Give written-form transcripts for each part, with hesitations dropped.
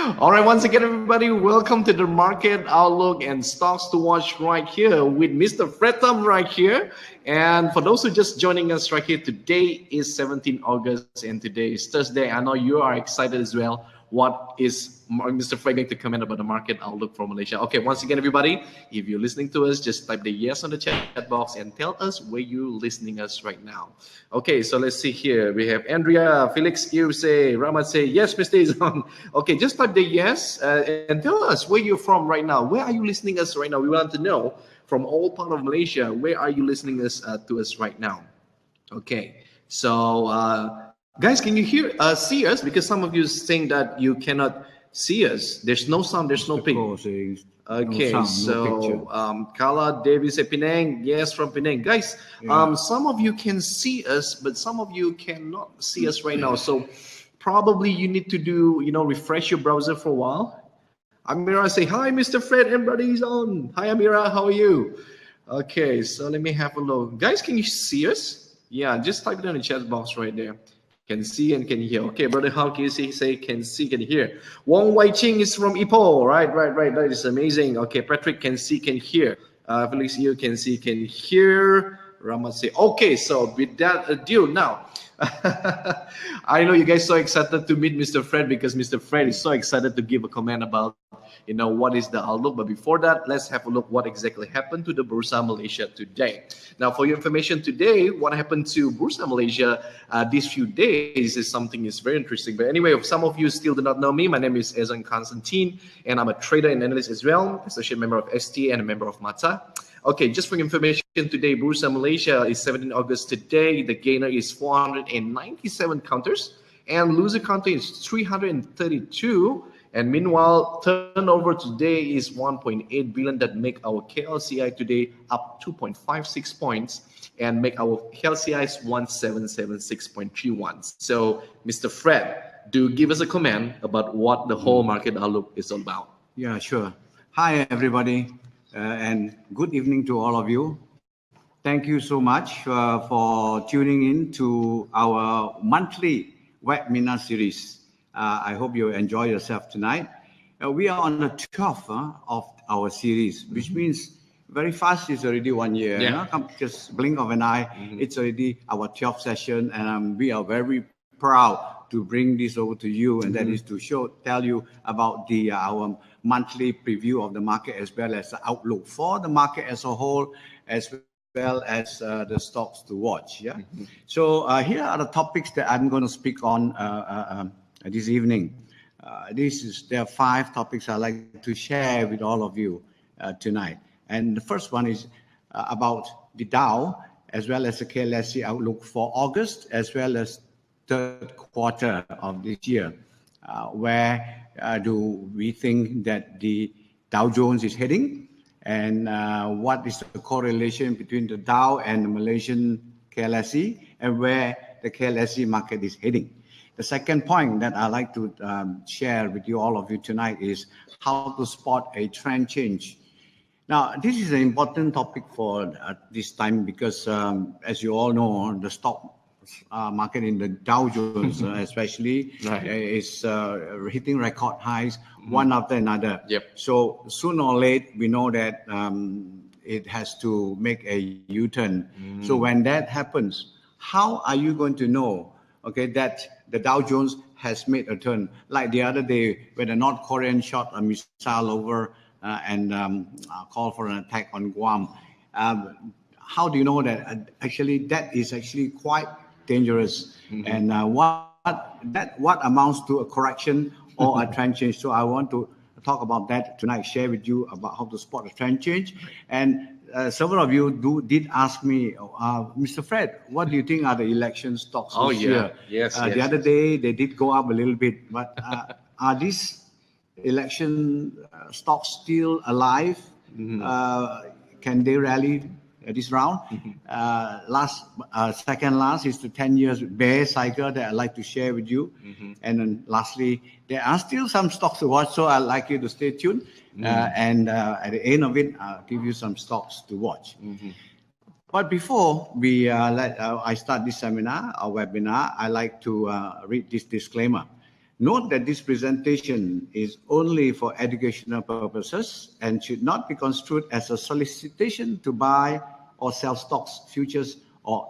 All right, once again, everybody, welcome to the market outlook and stocks to watch right here with Mr. Fred Thumb right here. And for those who just joining us right here, today is 17 August and today is Thursday. I know you are excited as well. What is Mr. Fred going to comment about the market outlook for Malaysia? Okay, once again, everybody, if you're listening to us, just type the yes on the chat box and tell us where you're listening us right now. Okay, so let's see here. We have Andrea, Felix, you say, Ramat say, yes, Mr. Izon. Okay, just type the yes and tell us where you're from right now. Where are you listening us right now? We want to know from all part of Malaysia, where are you listening us to us right now? Okay, so guys, can you see us? Because some of you saying that you cannot see us. There's no sound, there's no picture. Okay, no sound, so Carla Davis say Penang, yes, from Penang. Guys, some of you can see us, but some of you cannot see us right now. So probably you need to do, refresh your browser for a while. Amira say, hi, Mr. Fred, everybody's on. Hi, Amira, how are you? Okay, so let me have a look. Guys, can you see us? Yeah, just type it in the chat box right there. Can see and can hear. Okay, brother, how can you say can see, can hear? Wong Wai Ching is from Ipoh. Right. That is amazing. Okay, Patrick can see, can hear. Felix, you can see, can hear. Ramat say, okay, so with that ado, now, I know you guys so excited to meet Mr. Fred because Mr. Fred is so excited to give a comment about what is the outlook. But before that, let's have a look what exactly happened to the Bursa Malaysia today. Now, for your information today, what happened to Bursa Malaysia these few days is something is very interesting. But anyway, if some of you still do not know me, my name is Ezan Constantine, and I'm a trader and analyst as well, associate member of ST and a member of MATA. Okay, just for information, today, Bursa Malaysia is 17 August today. The gainer is 497 counters, and loser counter is 332. And meanwhile, turnover today is 1.8 billion that make our KLCI today up 2.56 points and make our KLCI 1776.31. So, Mr. Fred, do give us a comment about what the whole market outlook is all about. Yeah, sure. Hi, everybody, and good evening to all of you. Thank you so much for tuning in to our monthly webinar series. I hope you enjoy yourself tonight. We are on the 12th of our series, which means very fast. It's already 1 year. Yeah. Just blink of an eye. It's already our 12th session, and we are very proud to bring this over to you, and that is to tell you about our monthly preview of the market as well as the outlook for the market as a whole, as well as the stocks to watch. Yeah. So here are the topics that I'm going to speak on this evening. There are 5 topics I'd like to share with all of you tonight. And the first one is about the Dow, as well as the KLCI outlook for August, as well as third quarter of this year. Where do we think that the Dow Jones is heading? And what is the correlation between the Dow and the Malaysian KLCI, and where the KLCI market is heading? The second point that I'd like to share with you, all of you tonight, is how to spot a trend change. Now, this is an important topic for this time because, as you all know, the stock market in the Dow Jones, especially, is hitting record highs one after another. So sooner or later, we know that it has to make a U-turn. So when that happens, how are you going to know, that the Dow Jones has made a turn? Like the other day, when the North Korean shot a missile over and called for an attack on Guam. How do you know that? Actually, that is actually quite dangerous. And what amounts to a correction or a trend change? So I want to talk about that tonight, share with you about how to spot a trend change. And several of you did ask me, Mr. Fred, what do you think are the election stocks this year? The other day, they did go up a little bit, but are these election stocks still alive? Can they rally this round? Second last is the 10 years bear cycle that I'd like to share with you. And then lastly, there are still some stocks to watch, so I'd like you to stay tuned. And at the end of it, I'll give you some stocks to watch. But before we I start this seminar, our webinar, I like to read this disclaimer. Note that this presentation is only for educational purposes and should not be construed as a solicitation to buy or sell stocks, futures, or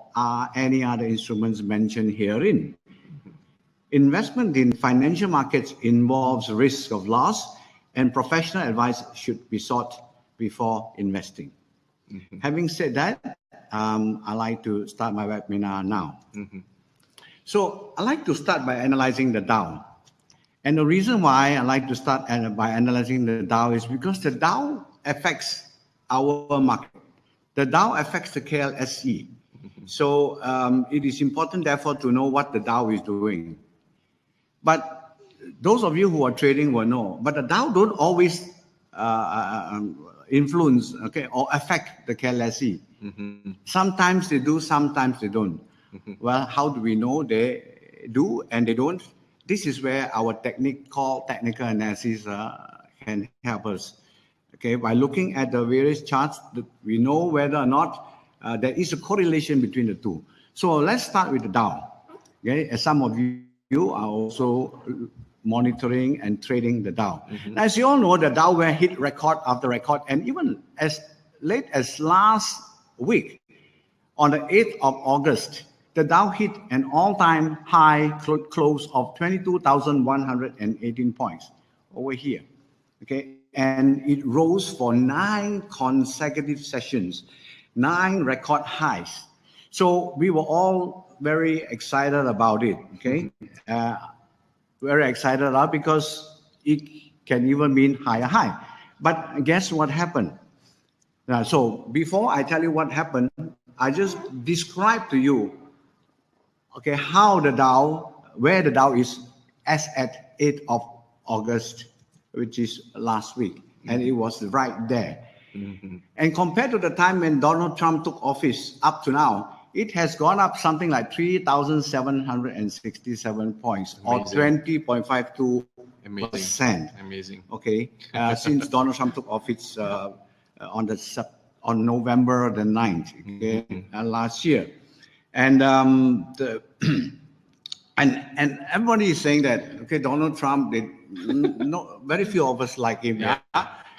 any other instruments mentioned herein. Investment in financial markets involves risk of loss, and professional advice should be sought before investing. Having said that, I'd like to start my webinar now. So I'd like to start by analyzing the Dow. And the reason why I like to start by analyzing the Dow is because the Dow affects our market. The Dow affects the KLCI. So it is important, therefore, to know what the Dow is doing. But those of you who are trading will know. But the Dow don't always influence, or affect the KLCI. Sometimes they do, sometimes they don't. Well, how do we know they do and they don't? This is where our technical analysis can help us. By looking at the various charts, we know whether or not there is a correlation between the two. So let's start with the Dow. As some of you are also monitoring and trading the Dow. Now, as you all know, the Dow will hit record after record, and even as late as last week, on the 8th of August, the Dow hit an all-time high close of 22,118 points over here. And it rose for 9 consecutive sessions, 9 record highs. So we were all very excited about it. Very excited about because it can even mean higher high. But guess what happened? So before I tell you what happened, I just describe to you how the Dow, where the Dow is as at 8th of August, which is last week. And it was right there. And compared to the time when Donald Trump took office up to now, it has gone up something like 3,767 points, or 20.52%. Amazing. Since Donald Trump took office on November the 9th, last year. And and everybody is saying that Donald Trump very few of us like him,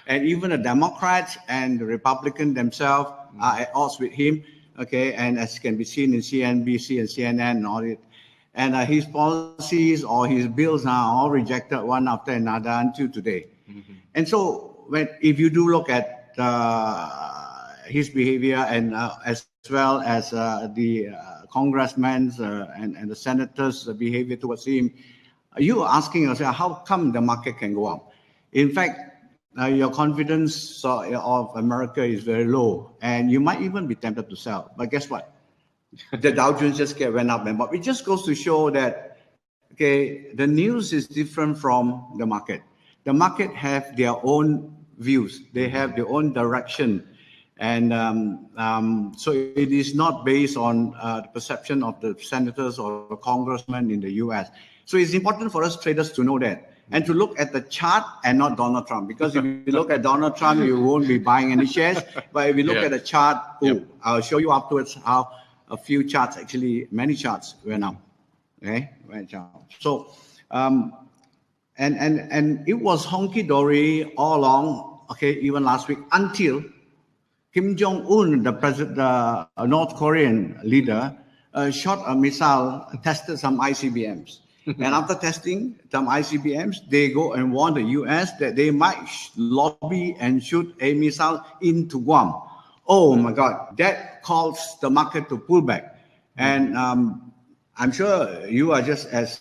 and even the Democrats and the Republicans themselves are at odds with him, and as can be seen in CNBC and CNN and all it, and his policies or his bills are all rejected one after another until today. And so if you do look at his behavior and as well as the congressmen and the senators' behavior towards him, you are asking yourself, how come the market can go up? In fact, your confidence of America is very low, and you might even be tempted to sell. But guess what? The Dow Jones just went up, but it just goes to show that the news is different from the market. The market have their own views, they have their own direction. And so it is not based on the perception of the senators or the congressmen in the US. So it's important for us traders to know that and to look at the chart and not Donald Trump. Because if you look at Donald Trump, you won't be buying any shares. But if you look at the chart, I'll show you afterwards how a few charts, actually many charts went up. Went up. So, and it was honky-dory all along, even last week, until Kim Jong-un, the North Korean leader, shot a missile, tested some ICBMs. And after testing some ICBMs, they go and warn the US that they might lobby and shoot a missile into Guam. Oh my God, that caused the market to pull back. And I'm sure you are just as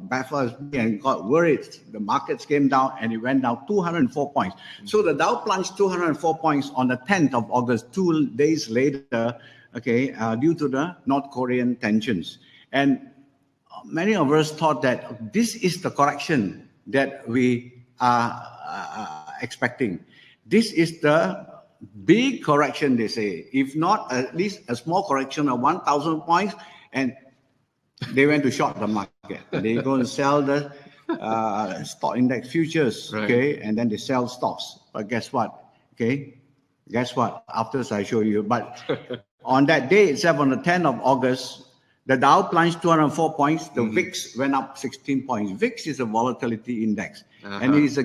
baffled as me and got worried. The markets came down and it went down 204 points. So the Dow plunged 204 points on the 10th of August, 2 days later, due to the North Korean tensions. And many of us thought that this is the correction that we are expecting. This is the big correction, they say. If not, at least a small correction of 1,000 points, and they went to short the market. They're going to sell the stock index futures, and then they sell stocks. But guess what? Guess what? After I show you. But on that day itself, on the 10th of August, The Dow plunged 204 points. The VIX went up 16 points. VIX is a volatility index, and it is a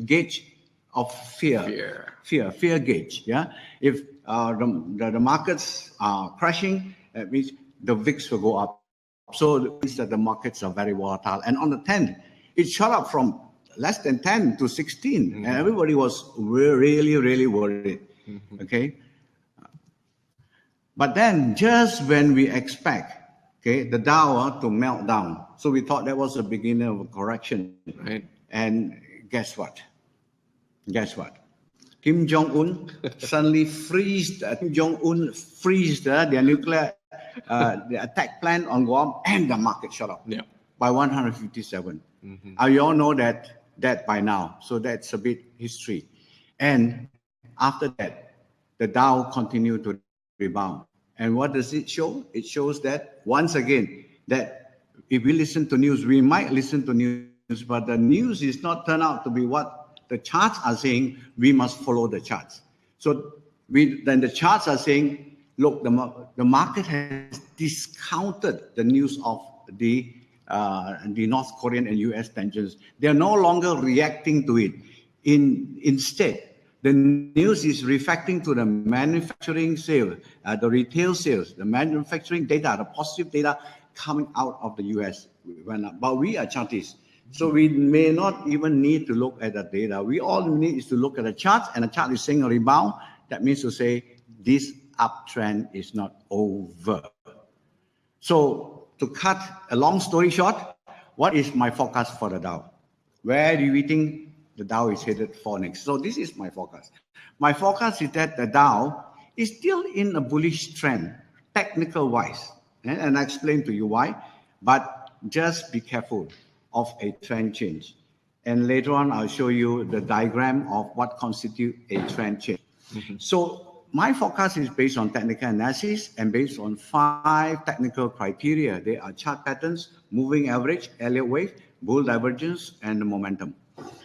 gauge of fear gauge. Yeah, if the markets are crashing, that means the VIX will go up. So it means that the markets are very volatile. And on the 10th, it shot up from less than 10 to 16, and everybody was really, really worried. Okay. But then, just when we expect, the Dow to melt down, so we thought that was the beginning of a correction. Right. And guess what? Kim Jong-un suddenly freezed. Kim Jong-un freezed their nuclear the attack plan on Guam, and the market shot up by 157. You all know that by now, so that's a bit history. And after that, the Dow continued to rebound. And what does it show? It shows that, once again, that if we listen to news, we might listen to news, but the news is not turned out to be what the charts are saying. We must follow the charts. So then the charts are saying, look, the market has discounted the news of the North Korean and US tensions. They are no longer reacting to it. Instead, the news is reflecting to the manufacturing sales, the retail sales, the manufacturing data, the positive data coming out of the US. But we are chartists, so we may not even need to look at the data. We all need is to look at the charts, and the chart is saying a rebound. That means to say this uptrend is not over. So to cut a long story short, what is my forecast for the Dow? Where do you think the Dow is headed for next? So this is my forecast. My forecast is that the Dow is still in a bullish trend, technical wise. And I explain to you why, but just be careful of a trend change. And later on, I'll show you the diagram of what constitutes a trend change. So my forecast is based on technical analysis and based on 5 technical criteria. They are chart patterns, moving average, Elliott wave, bull divergence, and the momentum.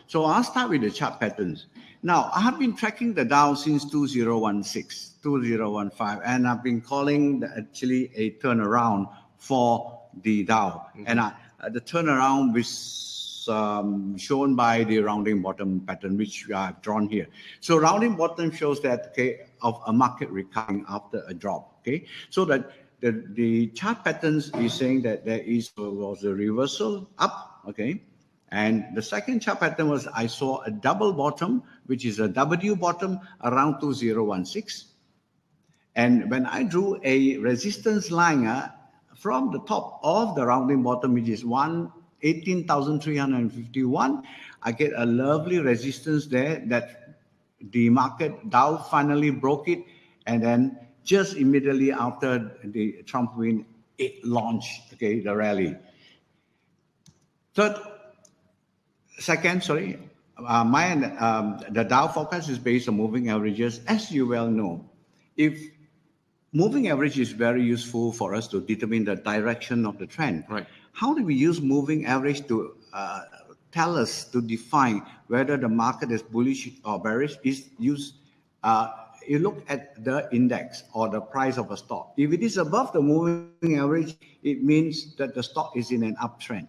So I'll start with the chart patterns. Now, I have been tracking the Dow since 2016, 2015, and I've been calling actually a turnaround for the Dow. And the turnaround was shown by the rounding bottom pattern, which I have drawn here. So rounding bottom shows that, of a market recovering after a drop. So that the chart patterns is saying that there was a reversal up. And the second chart pattern was I saw a double bottom, which is a W bottom around 2016. And when I drew a resistance line from the top of the rounding bottom, which is 18,351, I get a lovely resistance there that the market Dow finally broke it. And then just immediately after the Trump win, it launched the rally. The Dow forecast is based on moving averages. As you well know, if moving average is very useful for us to determine the direction of the trend. Right. How do we use moving average to tell us, to define whether the market is bullish or bearish? You look at the index or the price of a stock. If it is above the moving average, it means that the stock is in an uptrend.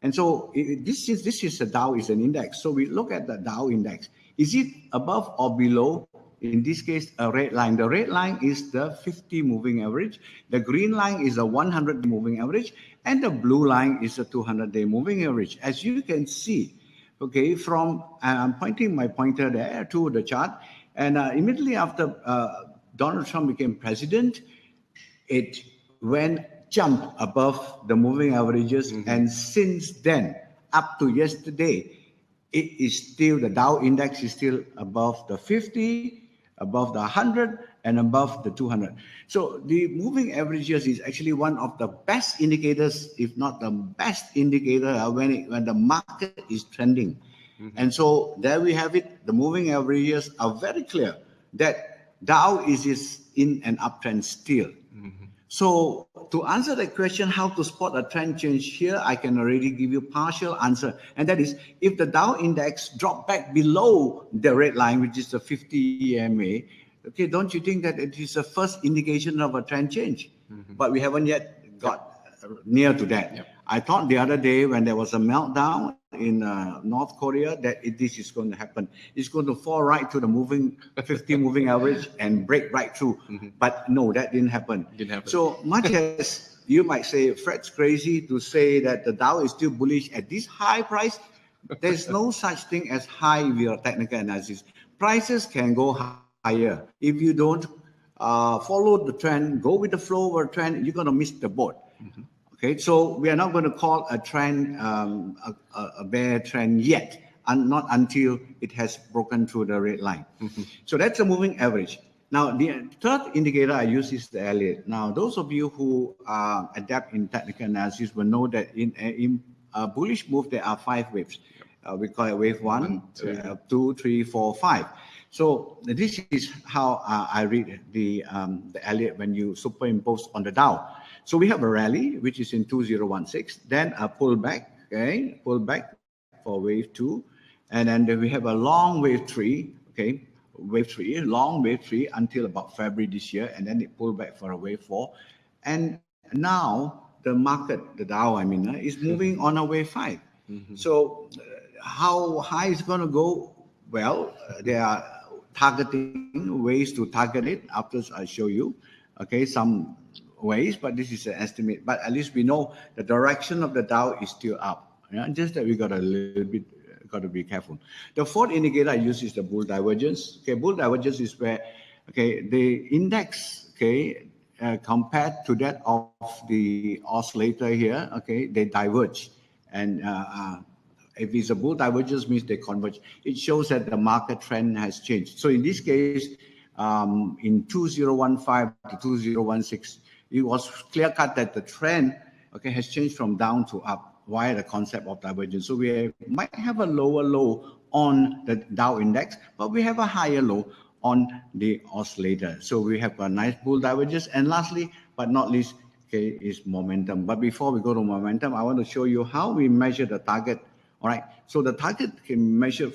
And so this is the Dow is an index. So we look at the Dow index. Is it above or below? In this case, a red line. The red line is the 50 moving average. The green line is a 100 moving average. And the blue line is a 200-day moving average. As you can see, from I'm pointing my pointer there to the chart. And immediately after Donald Trump became president, it jumped above the moving averages, and since then up to yesterday, it is still, the Dow index is still above the 50, above the 100, and above the 200. So the moving averages is actually one of the best indicators, if not the best indicator, when the market is trending. And so there we have it. The moving averages are very clear that Dow is in an uptrend still. So to answer the question, how to spot a trend change here, I can already give you partial answer. And that is, if the Dow index drop back below the red line, which is the 50 EMA, don't you think that it is the first indication of a trend change? but we haven't yet got near to that. Yep. I thought the other day when there was a meltdown in North Korea that this is going to happen. It's going to fall right to the 50 moving average and break right through. But no, that didn't happen. So much as you might say, Fred's crazy to say that the Dow is still bullish at this high price, there's no such thing as high via technical analysis. Prices can go higher. If you don't follow the trend, go with the flow of a trend, you're going to miss the boat. Okay, so we are not going to call a trend a bear trend yet, and not until it has broken through the red line. So that's a moving average. Now, the third indicator I use is the Elliott. Now, those of you who adapt in technical analysis will know that in a bullish move, there are 5 waves. We call it wave 1, 2, 3, 4, 5. So this is how I read the Elliott when you superimpose on the Dow. So we have a rally, which is in 2016, then a pullback, okay, pullback for wave 2, and then we have a long wave 3, okay, long wave 3 until about February this year, and then it pulled back for a wave 4. And now the market, the Dow, I mean, is moving on a wave 5. So how high is going to go? Well, there are targeting ways to target it. After I show you, okay, some ways, but this is an estimate. But at least we know the direction of the Dow is still up. Yeah? Just that we got a little bit, got to be careful. The fourth indicator I use is the bull divergence. Okay, bull divergence is where, okay, the index, okay, compared to that of the oscillator here, okay, they diverge. And if it's a bull divergence, means they converge. It shows that the market trend has changed. So in this case, in 2015 to 2016, it was clear cut that the trend, okay, has changed from down to up via the concept of divergence. So we might have a lower low on the Dow index, but we have a higher low on the oscillator. So we have a nice bull divergence. And lastly, but not least, okay, is momentum. But before we go to momentum, I want to show you how we measure the target. All right. So the target can measure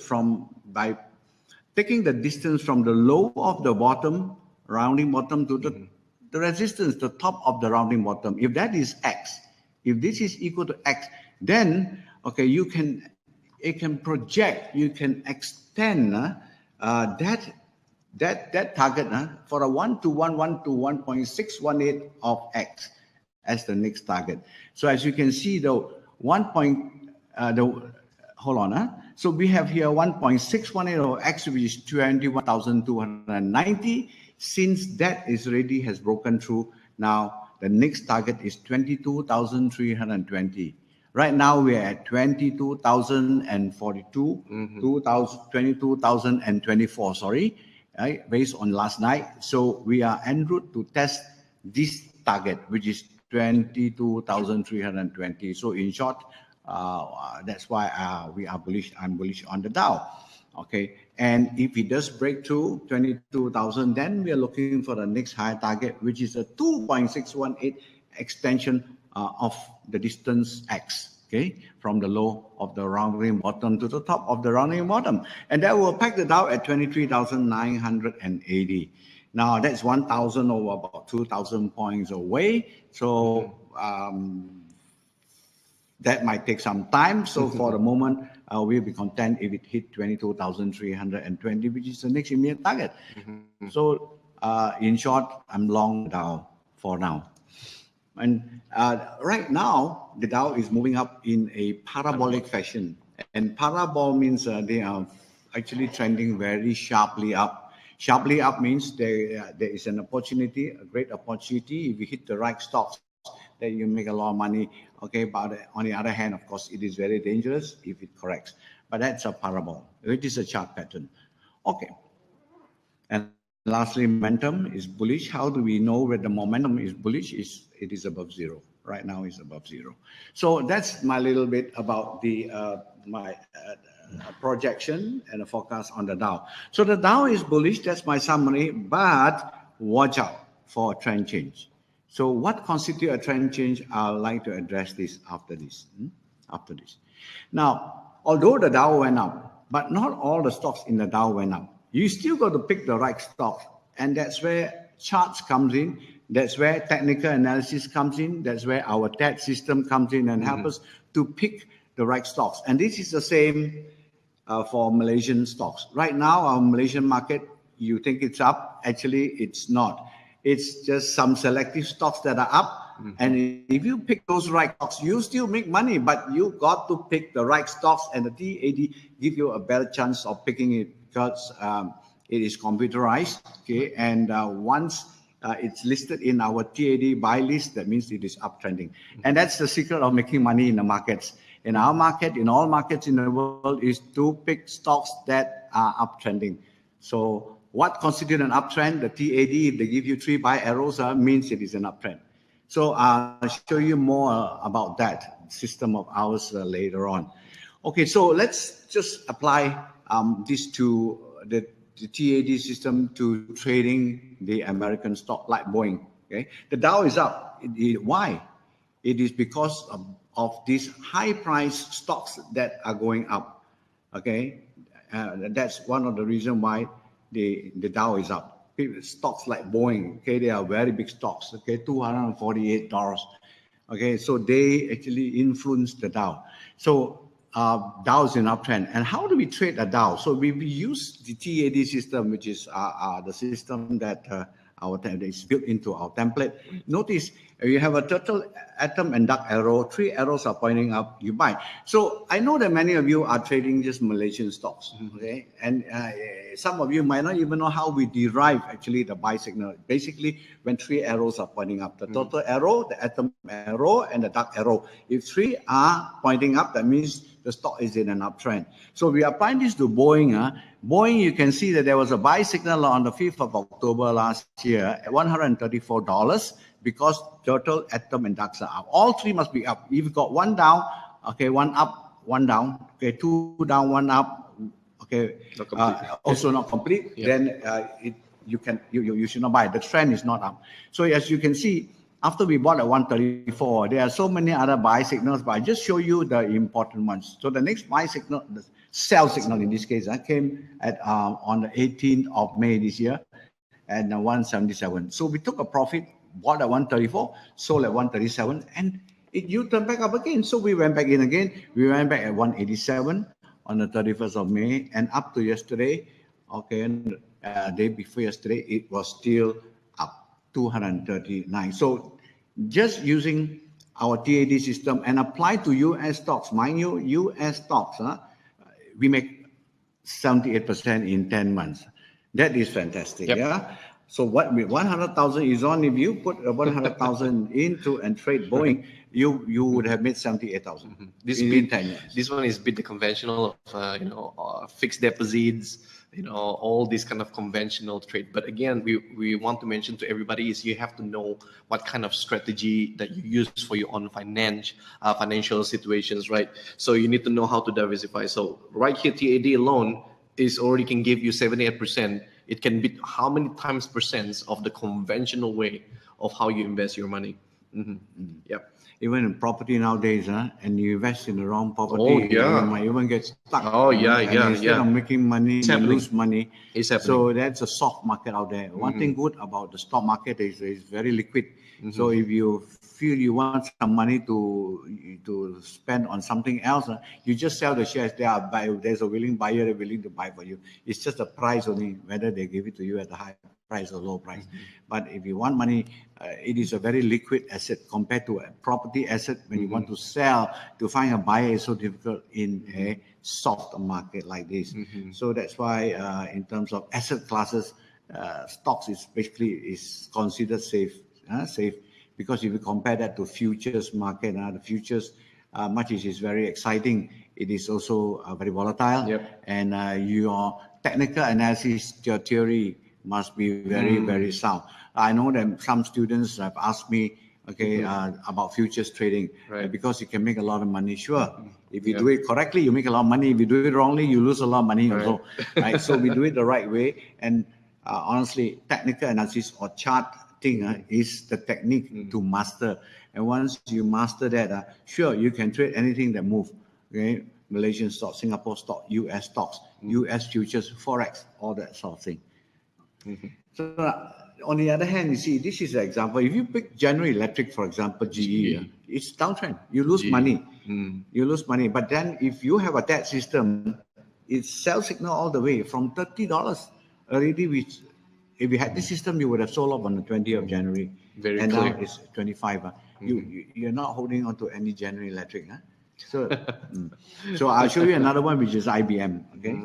by taking the distance from the low of the bottom, rounding bottom, to the resistance, the top of the rounding bottom. If that is X, if this is equal to X, then, okay, it can project, you can extend that target for a 1 to 1.618 of X as the next target. So as you can see, hold on. So we have here 1.618 of X, which is 21,290. Since that is already has broken through, now the next target is 22,320. Right now we are at 22,042, 22,024, sorry, right, based on last night. So we are en route to test this target, which is 22,320. So in short, that's why we are bullish. I'm bullish on the Dow. Okay, and if it does break through 22,000, then we are looking for the next higher target, which is a 2.618 extension of the distance X. Okay, from the low of the rounding bottom to the top of the rounding bottom, and that will pack the Dow at 23,980. Now that's 1,000 or about 2,000 points away. So that might take some time. So for the moment, we'll be content if it hit 22,320, which is the next immediate target. So in short, I'm long Dow for now. And right now, the Dow is moving up in a parabolic fashion. And parabol means they are actually trending very sharply up. Sharply up means there is an opportunity, a great opportunity. If you hit the right stocks, that you make a lot of money. Okay, but on the other hand, of course, it is very dangerous if it corrects. But that's a parabol. It is a chart pattern. Okay. And lastly, momentum is bullish. How do we know that the momentum is bullish? It is above zero. Right now, it's above zero. So that's my little bit about the my projection and a forecast on the Dow. So the Dow is bullish. That's my summary. But watch out for a trend change. So what constitutes a trend change? I'd like to address this after this. Now, although the Dow went up, but not all the stocks in the Dow went up. You still got to pick the right stock. And that's where charts comes in. That's where technical analysis comes in. That's where our TAT system comes in and help us to pick the right stocks. And this is the same for Malaysian stocks. Right now, our Malaysian market, you think it's up. Actually, it's not. It's just some selective stocks that are up. And if you pick those right stocks, you still make money, but you got to pick the right stocks, and the TAD give you a better chance of picking it because it is computerized. Okay, and once it's listed in our TAD buy list, that means it is uptrending. And that's the secret of making money in the markets. In our market, in all markets in the world, is to pick stocks that are uptrending. So what constitutes an uptrend? The TAD, if they give you 3 buy arrows, means it is an uptrend. So I'll show you more about that system of ours later on. Okay, so let's just apply this to the TAD system to trading the American stock like Boeing. Okay, the Dow is up. Why? It is because of these high-priced stocks that are going up. Okay, that's one of the reasons why the Dow is up. Stocks like Boeing, okay, they are very big stocks. Okay, $248. Okay, so they actually influence the Dow. So Dow is an uptrend. And how do we trade a Dow? So we use the TAD system, which is the system that is built into our template. Notice you have a turtle, atom, and duck arrow. 3 arrows are pointing up. You buy. So I know that many of you are trading just Malaysian stocks. Okay, and some of you might not even know how we derive actually the buy signal. Basically, when 3 arrows are pointing up, the turtle arrow, the atom arrow, and the duck arrow. If 3 are pointing up, that means the stock is in an uptrend. So we apply this to Boeing. Boeing, you can see that there was a buy signal on the 5th of October last year at $134 because turtle, atom, and ducks are up. All 3 must be up. If you've got 1 down, okay, 1 up, 1 down, okay, 2 down, 1 up, okay, also not complete, then you should not buy. The trend is not up. So as you can see, after we bought at 134, there are so many other buy signals, but I just show you the important ones. So the next buy signal, the sell signal in this case, came at on the 18th of May this year at 177. So we took a profit, bought at 134, sold at 137, and you turned back up again. So we went back in again. We went back at 187 on the 31st of May, and up to yesterday, okay, and day before yesterday, it was still up 239. So just using our TAD system and apply to US stocks, mind you, US stocks, we make 78% in 10 months. That is fantastic. Yep. Yeah. So what 100,000 is on, if you put 100,000 into and trade Boeing, you would have made 78,000 in 10 years. This one is bit the conventional of fixed deposits, all this kind of conventional trade. But again, we want to mention to everybody is you have to know what kind of strategy that you use for your own financial situations, right? So you need to know how to diversify. So right here, TAD alone is already can give you 78%. It can be how many times percents of the conventional way of how you invest your money. Yep. Even in property nowadays, and you invest in the wrong property, you might even get stuck. Instead of making money, you lose money. It's happening. So that's a soft market out there. One thing good about the stock market is it's very liquid. So if you feel you want some money to spend on something else, you just sell the shares. There's a willing buyer, they're willing to buy for you. It's just a price only, whether they give it to you at a high price or low price. But if you want money, it is a very liquid asset compared to a property asset. When you want to sell, to find a buyer is so difficult in a soft market like this. So that's why in terms of asset classes, stocks is basically considered safe because if you compare that to futures market, the futures, much as is very exciting, it is also very volatile. Yep. And your technical analysis, your theory must be very, very sound. I know that some students have asked me, about futures trading, because you can make a lot of money. Sure, if you do it correctly, you make a lot of money. If you do it wrongly, you lose a lot of money also. Right? So we do it the right way. And honestly, technical analysis or charting is the technique to master. And once you master that, sure, you can trade anything that moves. Okay, Malaysian stocks, Singapore stock, US stocks, US futures, forex, all that sort of thing. So on the other hand, you see, this is an example. If you pick General Electric, for example, GE, it's downtrend. You lose money. You lose money. But then if you have a TAD system, it sell signal all the way from $30 already, which if you had this system, you would have sold off on the 20th of January. Very and clear. Now it's 25. You're not holding on to any General Electric. So, so I'll show you another one, which is IBM. Okay,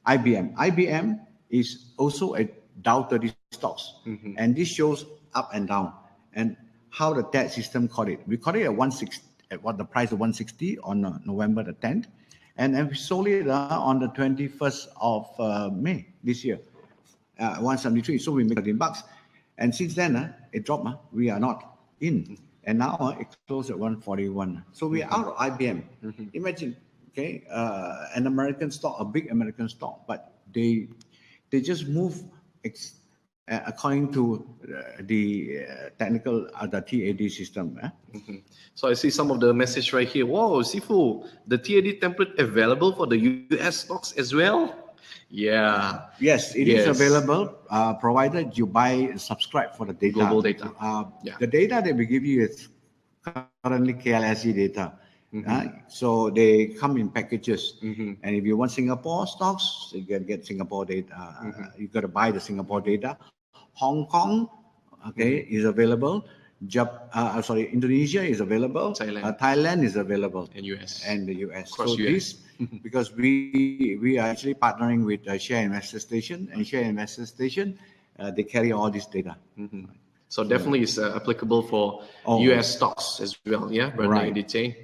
IBM is also a Dow 30 stocks, and this shows up and down, and how the TAD system caught it. We caught it at 160, at what the price of 160 on November the 10th, and we sold it on the 21st of May this year, 173. So we make $13, and since then it dropped. We are not in. And now it closed at 141. So we are out of IBM. Imagine, okay, an American stock, a big American stock, but they just move according to the technical, the TAD system. So I see some of the message right here. Wow, Sifu, the TAD template available for the US stocks as well? Yeah. Yes, it is available, provided you buy, subscribe for the data. Global data. The data that we give you is currently KLCI data. So they come in packages. And if you want Singapore stocks, you can get Singapore data. You got to buy the Singapore data. Hong Kong, is available. Indonesia is available. Thailand is available. And US. And the US. Of course, so US. this, because we are actually partnering with Share Investor Station, and Share Investor Station, they carry all this data. So definitely it's applicable for US stocks as well. Yeah, right.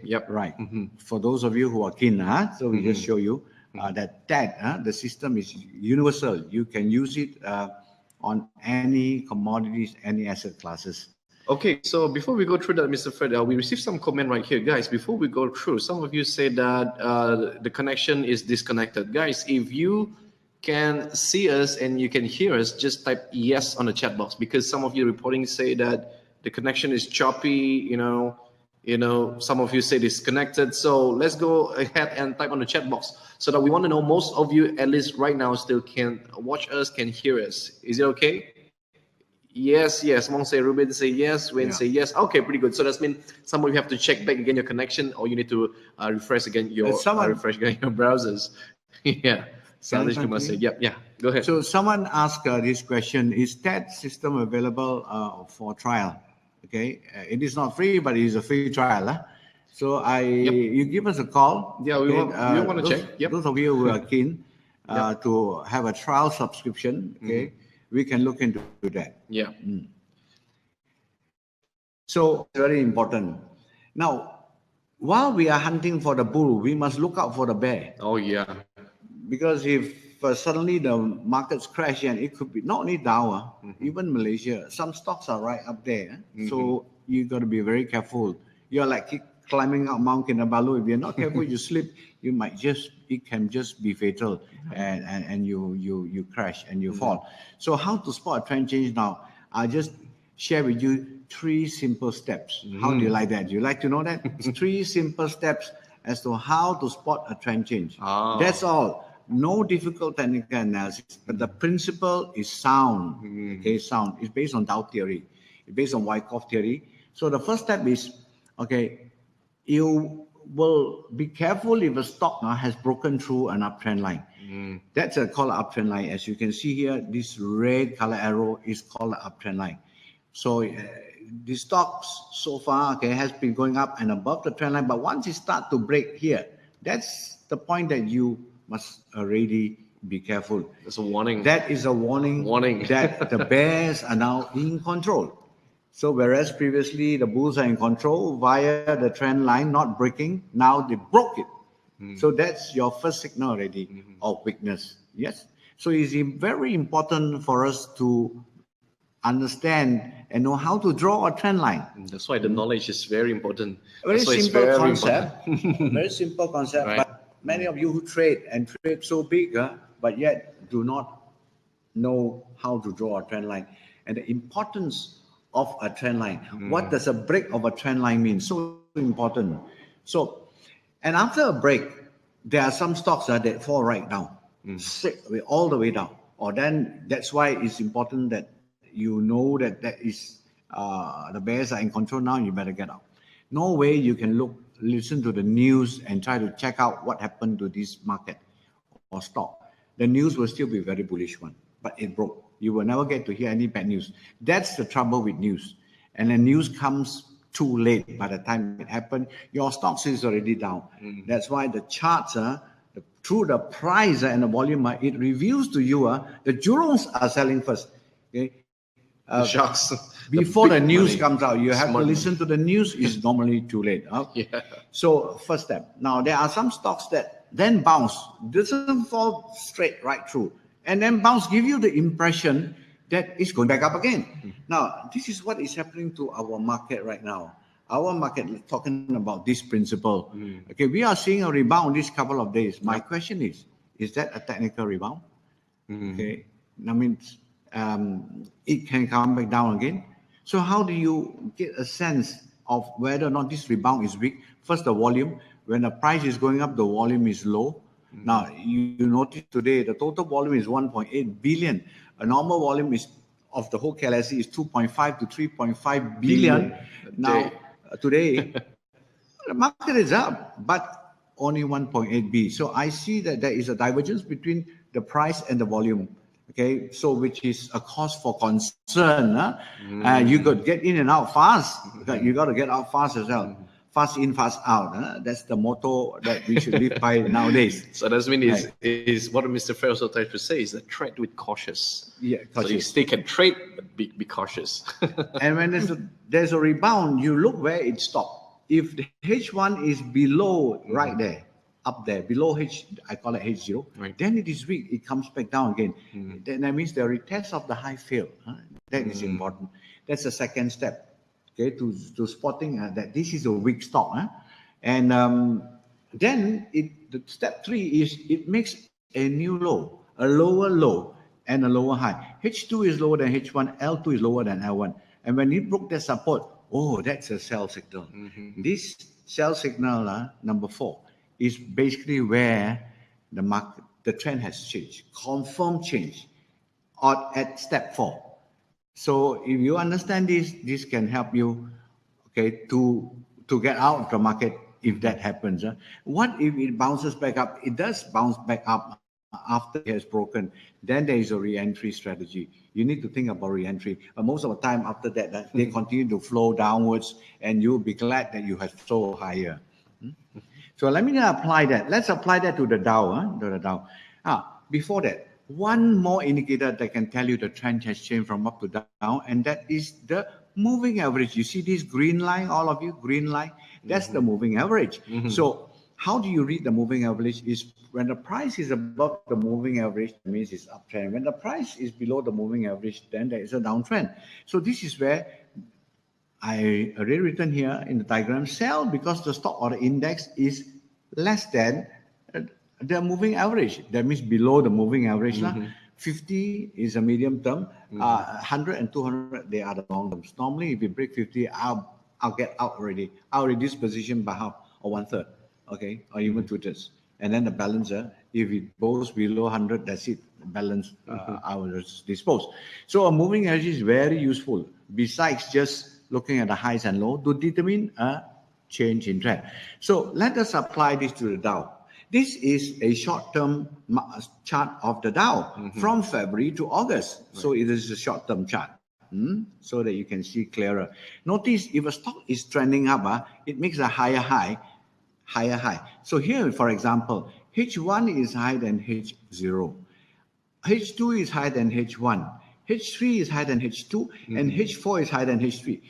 Yep. Right. For those of you who are keen, so we just show you that TAD, the system is universal. You can use it on any commodities, any asset classes. Okay, so before we go through that, Mr. Fred, we received some comment right here. Guys, before we go through, some of you said that the connection is disconnected. Guys, if you can see us and you can hear us, just type yes on the chat box, because some of you reporting say that the connection is choppy, some of you say disconnected. So let's go ahead and type on the chat box so that we want to know most of you, at least right now, still can watch us, can hear us. Is it okay? Yes. Mong say, Ruben say yes, Wayne say yes. Okay, pretty good. So that means some of you have to check back again your connection, or you need to refresh again your browsers. Yeah. Salish Kumar said, yeah. Go ahead. So someone asked this question: is TAD system available for trial? Okay, it is not free, but it is a free trial. So you give us a call. Yeah, we want to check. Yep. Those of you who are keen to have a trial subscription, okay, we can look into that. Yeah. So very important. Now, while we are hunting for the bull, we must look out for the bear. Oh yeah. Because if suddenly the markets crash, and it could be not only Dow, even Malaysia, some stocks are right up there. So you got to be very careful. You're like climbing up Mount Kinabalu. If you're not careful, you slip. It can just be fatal, and you crash and you fall. So how to spot a trend change now? I'll just share with you 3 simple steps. How do you like that? Do you like to know that? 3 simple steps as to how to spot a trend change. That's all. No difficult technical analysis, but the principle is sound. Okay, sound. It's based on Dow theory. It's based on Wyckoff theory. So the first step is, you will be careful if a stock has broken through an uptrend line. That's called an uptrend line. As you can see here, this red color arrow is called an uptrend line. So the stocks so far has been going up and above the trend line, but once it starts to break here, that's the point that you must already be careful. That's a warning. That is a warning that the bears are now in control. So whereas previously the bulls are in control via the trend line not breaking, now they broke it. So that's your first signal already of weakness. Yes. So it's very important for us to understand and know how to draw a trend line. That's why the knowledge is very important. Very simple concept. Very simple concept. Right. But many of you who trade so big, but yet do not know how to draw a trend line. And the importance of a trend line. What does a break of a trend line mean? So important. So, and after a break, there are some stocks that fall right down, all the way down. Or then that's why it's important that you know that is the bears are in control now, you better get out. No way you can listen to the news and try to check out what happened to this market or stock. The news will still be very bullish one, but it broke. You will never get to hear any bad news. That's the trouble with news. And the news comes too late. By the time it happened, your stocks is already down. That's why the charts through the price and the volume, it reveals to you the jurors are selling first. Okay, the sharks. Before the news money. comes out, you have Smart to listen to the news. It's normally too late. Yeah. So first step. Now there are some stocks that then bounce, doesn't fall straight right through, and then bounce, give you the impression that it's going back up again. Now this is what is happening to our market right now. Our market, talking about this principle. Okay, we are seeing a rebound this couple of days. My question is that a technical rebound? Okay, I mean, it can come back down again. So how do you get a sense of whether or not this rebound is weak? First, the volume. When the price is going up, the volume is low. Now, you notice today, the total volume is 1.8 billion. A normal volume of the whole KLCI is 2.5 to 3.5 billion. Now, today, the market is up, but only 1.8 B. So I see that there is a divergence between the price and the volume. Okay, so which is a cause for concern. You could get in and out fast. You got to get out fast as well. Fast in, fast out. That's the motto that we should live by nowadays. So that means is what Mr. Fair also tried to say is that trade with cautious. Yeah, cautious. So you still can trade, but be cautious. And when there's a rebound, you look where it stopped. If the H1 is below right there, up there, below I call it H0, then it is weak. It comes back down again. Then that means the retest of the high failed. That is important. That's the second step. Okay, to spotting that this is a weak stock. And then the step 3 is it makes a new low, a lower low and a lower high. H2 is lower than H1, L2 is lower than L1. And when it broke that support, that's a sell signal. This sell signal, number 4, is basically where the trend has changed, confirmed change at step 4. So if you understand this can help you, okay, to get out of the market if that happens. What if it bounces back up? It does bounce back up after it has broken. Then there is a re-entry strategy. You need to think about re-entry. But most of the time after that, they continue to flow downwards, and you'll be glad that you have sold higher. So let me apply that. Let's apply that to the Dow. To the Dow. Before that, one more indicator that can tell you the trend has changed from up to down, and that is the moving average. You see this green line, all of you, green line? That's the moving average. So how do you read the moving average? Is when the price is above the moving average, that means it's uptrend. When the price is below the moving average, then there is a downtrend. So this is where I already written here in the diagram, sell because the stock or the index is less than the moving average. That means below the moving average. 50 is a medium term. 100 and 200, they are the long terms. Normally, if you break 50, I'll get out already. I'll reduce position by half or 1/3, okay, or even 2/3. And then the balancer, if it goes below 100, that's it. The balance, I will just dispose. So a moving average is very useful. Besides just looking at the highs and lows to determine a change in trend. So let us apply this to the Dow. This is a short-term chart of the Dow from February to August. So it is a short-term chart so that you can see clearer. Notice if a stock is trending up, it makes a higher high. So here, for example, H1 is higher than H0. H2 is higher than H1. H3 is higher than H2. And H4 is higher than H3.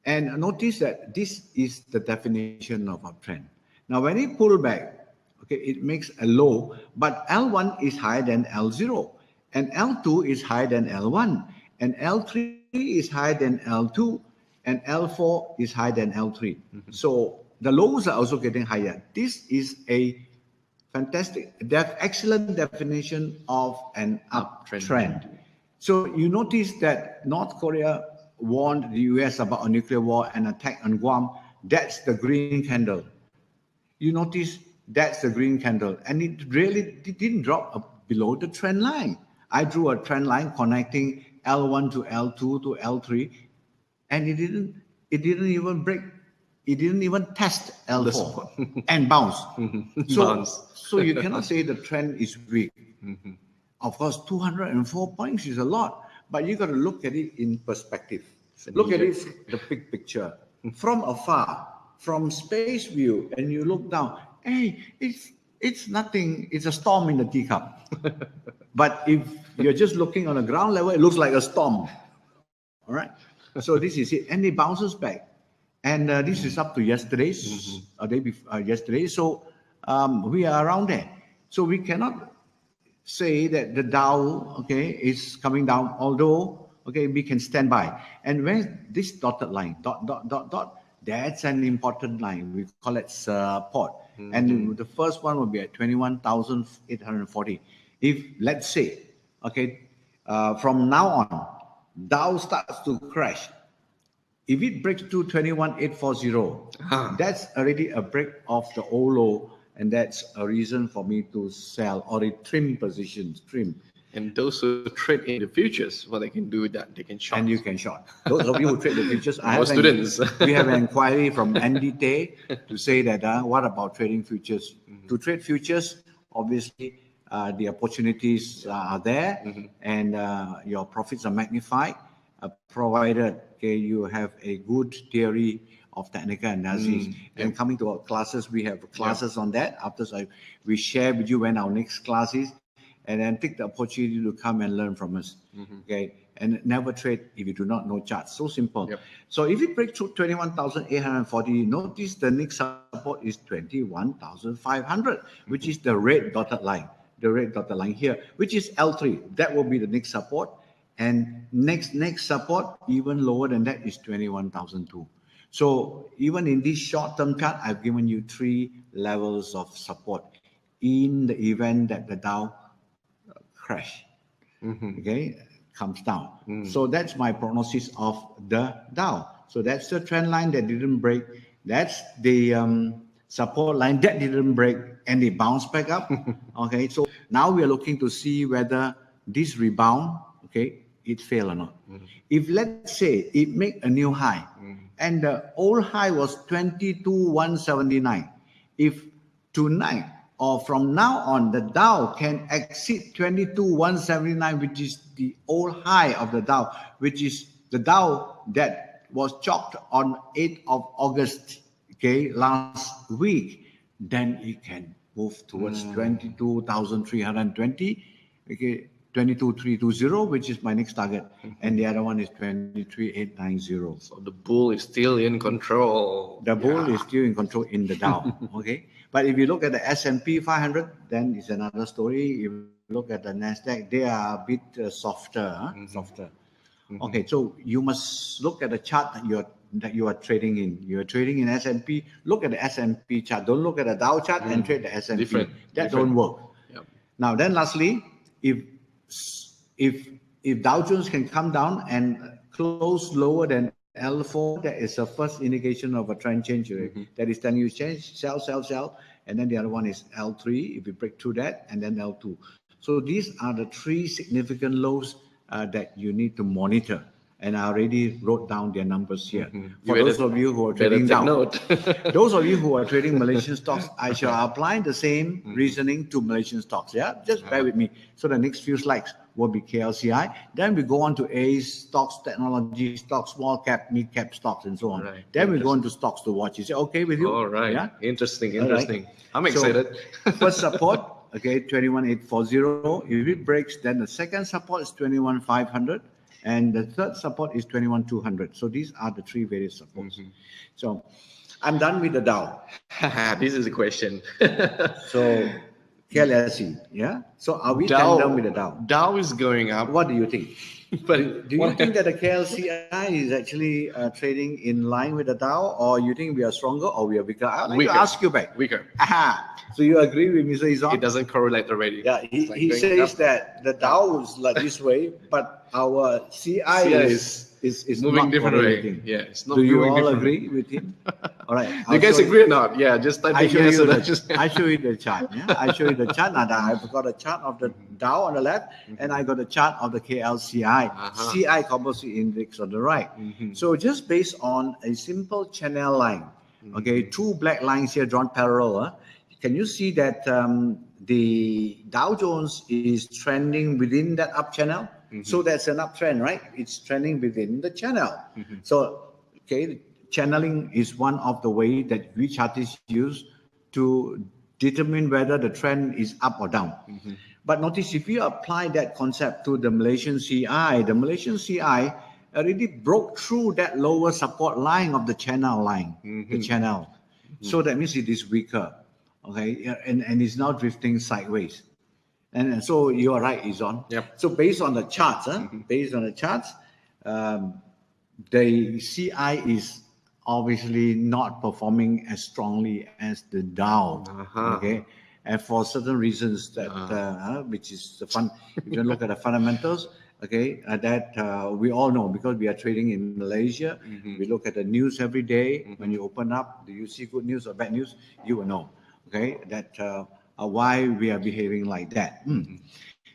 And notice that this is the definition of uptrend. Now, when it pulls back, okay, it makes a low, but L1 is higher than L0, and L2 is higher than L1, and L3 is higher than L2, and L4 is higher than L3. So the lows are also getting higher. This is a fantastic, excellent definition of an uptrend. So you notice that North Korea warned the US about a nuclear war and attack on Guam. That's the green candle. You notice that's the green candle, and it really didn't drop below the trend line. I drew a trend line connecting L1 to L2 to L3, and it didn't even break. It didn't even test L4 and bounce. So you cannot say the trend is weak. Of course, 204 points is a lot, but you got to look at it in perspective. Look at it, the big picture. From afar, from space view, and you look down, hey, it's nothing, it's a storm in the teacup. But if you're just looking on the ground level, it looks like a storm. All right? So this is it. And it bounces back. And this is up to yesterday's, day before, yesterday. So we are around there. So we cannot say that the Dow, okay, is coming down, although, okay, we can stand by. And when this dotted line, dot, that's an important line. We call it support. And the first one will be at 21,840. If, let's say, okay, from now on, Dow starts to crash. If it breaks to 21,840, that's already a break of the old low, and that's a reason for me to sell or trim positions, trim. And those who trade in the futures, what they can do with that, they can short. And you can short. Those of you who trade the futures, we have an inquiry from Andy Tay to say that what about trading futures? To trade futures, obviously, the opportunities are there, and your profits are magnified, provided you have a good theory of technical analysis. And coming to our classes, we have classes on that. After we share with you when our next class is, and then take the opportunity to come and learn from us. Okay, and never trade if you do not know charts. So simple. So if you break through 21,840, notice the next support is 21,500, which is the red dotted line. The red dotted line here, which is L3. That will be the next support. And next support, even lower than that, is 21,002. So even in this short-term chart, I've given you 3 levels of support in the event that the Dow crash, okay, comes down. So that's my prognosis of the Dow. So that's the trend line that didn't break. That's the support line that didn't break, and it bounced back up. Okay, so now we are looking to see whether this rebound, okay, it fail or not. If let's say it make a new high, and the old high was 22,179, if tonight or from now on the Dow can exceed 22,179, which is the old high of the Dow, which is the Dow that was chopped on 8th of August, okay, last week, then it can move towards 22,320, okay, 22,320, which is my next target, and the other one is 23,890. So the bull is still in control. The bull is still in control in the Dow. Okay, but if you look at the S&P 500, then it's another story. If you look at the Nasdaq, they are a bit softer. Okay, so you must look at the chart that you are trading in. You are trading in S&P. Look at the S&P chart. Don't look at the Dow chart and trade the S&P. That don't work. Now, then lastly, if Dow Jones can come down and close lower than L4, that is the first indication of a trend change. That is telling you change, sell, and then the other one is L3 if you break through that, and then L2. So these are the 3 significant lows that you need to monitor. And I already wrote down their numbers here. For those of you who are trading down, those of you who are trading Malaysian stocks, I shall apply the same reasoning to Malaysian stocks. Yeah, just bear with me. So the next few slides will be KLCI. Then we go on to A's, stocks, technology stocks, small cap, mid cap stocks, and so on. Then we go on to stocks to watch. Is it okay with you? All right. Yeah. Interesting. Right. I'm excited. So, first support, okay, 21,840. If it breaks, then the second support is 21,500. And the third support is 21,200. So these are the 3 various supports. So I'm done with the Dow. This is the question. So KLCI, yeah? So are we done with the Dow? Dow is going up. What do you think? But do you think that the KLCI is actually trading in line with the Dow, or you think we are stronger or we are weaker? I'd like to ask you back. Weaker. So you agree with Mr. Izon? It doesn't correlate already. Yeah, he says that the Dow is like this way, but our CI is is moving not different way. correlating. Yeah, it's not Do you moving all different. agree with him? All right. Do you guys agree or not? Yeah, just type I the show yes you or no. I show you the chart. Yeah, I show you the chart, and I've got a chart of the Dow on the left, and I got a chart of the KLCI, CI Composite Index on the right. So just based on a simple channel line, okay, two black lines here drawn parallel. Can you see that the Dow Jones is trending within that up channel? So that's an uptrend, right? It's trending within the channel. So, okay, channeling is one of the ways that we chartists use to determine whether the trend is up or down. But notice if you apply that concept to the Malaysian CI, the Malaysian CI already broke through that lower support line of the channel line, the channel. So that means it is weaker, okay, and it's now drifting sideways. And so you are right, Izon. Yep. So based on the charts, the CI is obviously not performing as strongly as the Dow. Okay, and for certain reasons that which is the fun. If you look at the fundamentals, okay, that we all know because we are trading in Malaysia. We look at the news every day. When you open up, do you see good news or bad news? You will know. Okay, that why we are behaving like that.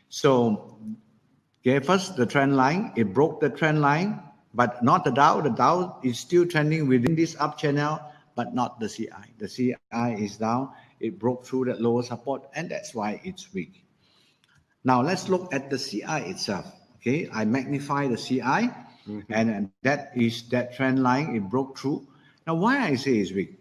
So gave us the trend line. It broke the trend line, but not the Dow. The Dow is still trending within this up channel, but not the CI. The CI is down. It broke through that lower support, and that's why it's weak. Now let's look at the CI itself. Okay, I magnify the CI, and that is that trend line. It broke through. Now, why I say it's weak?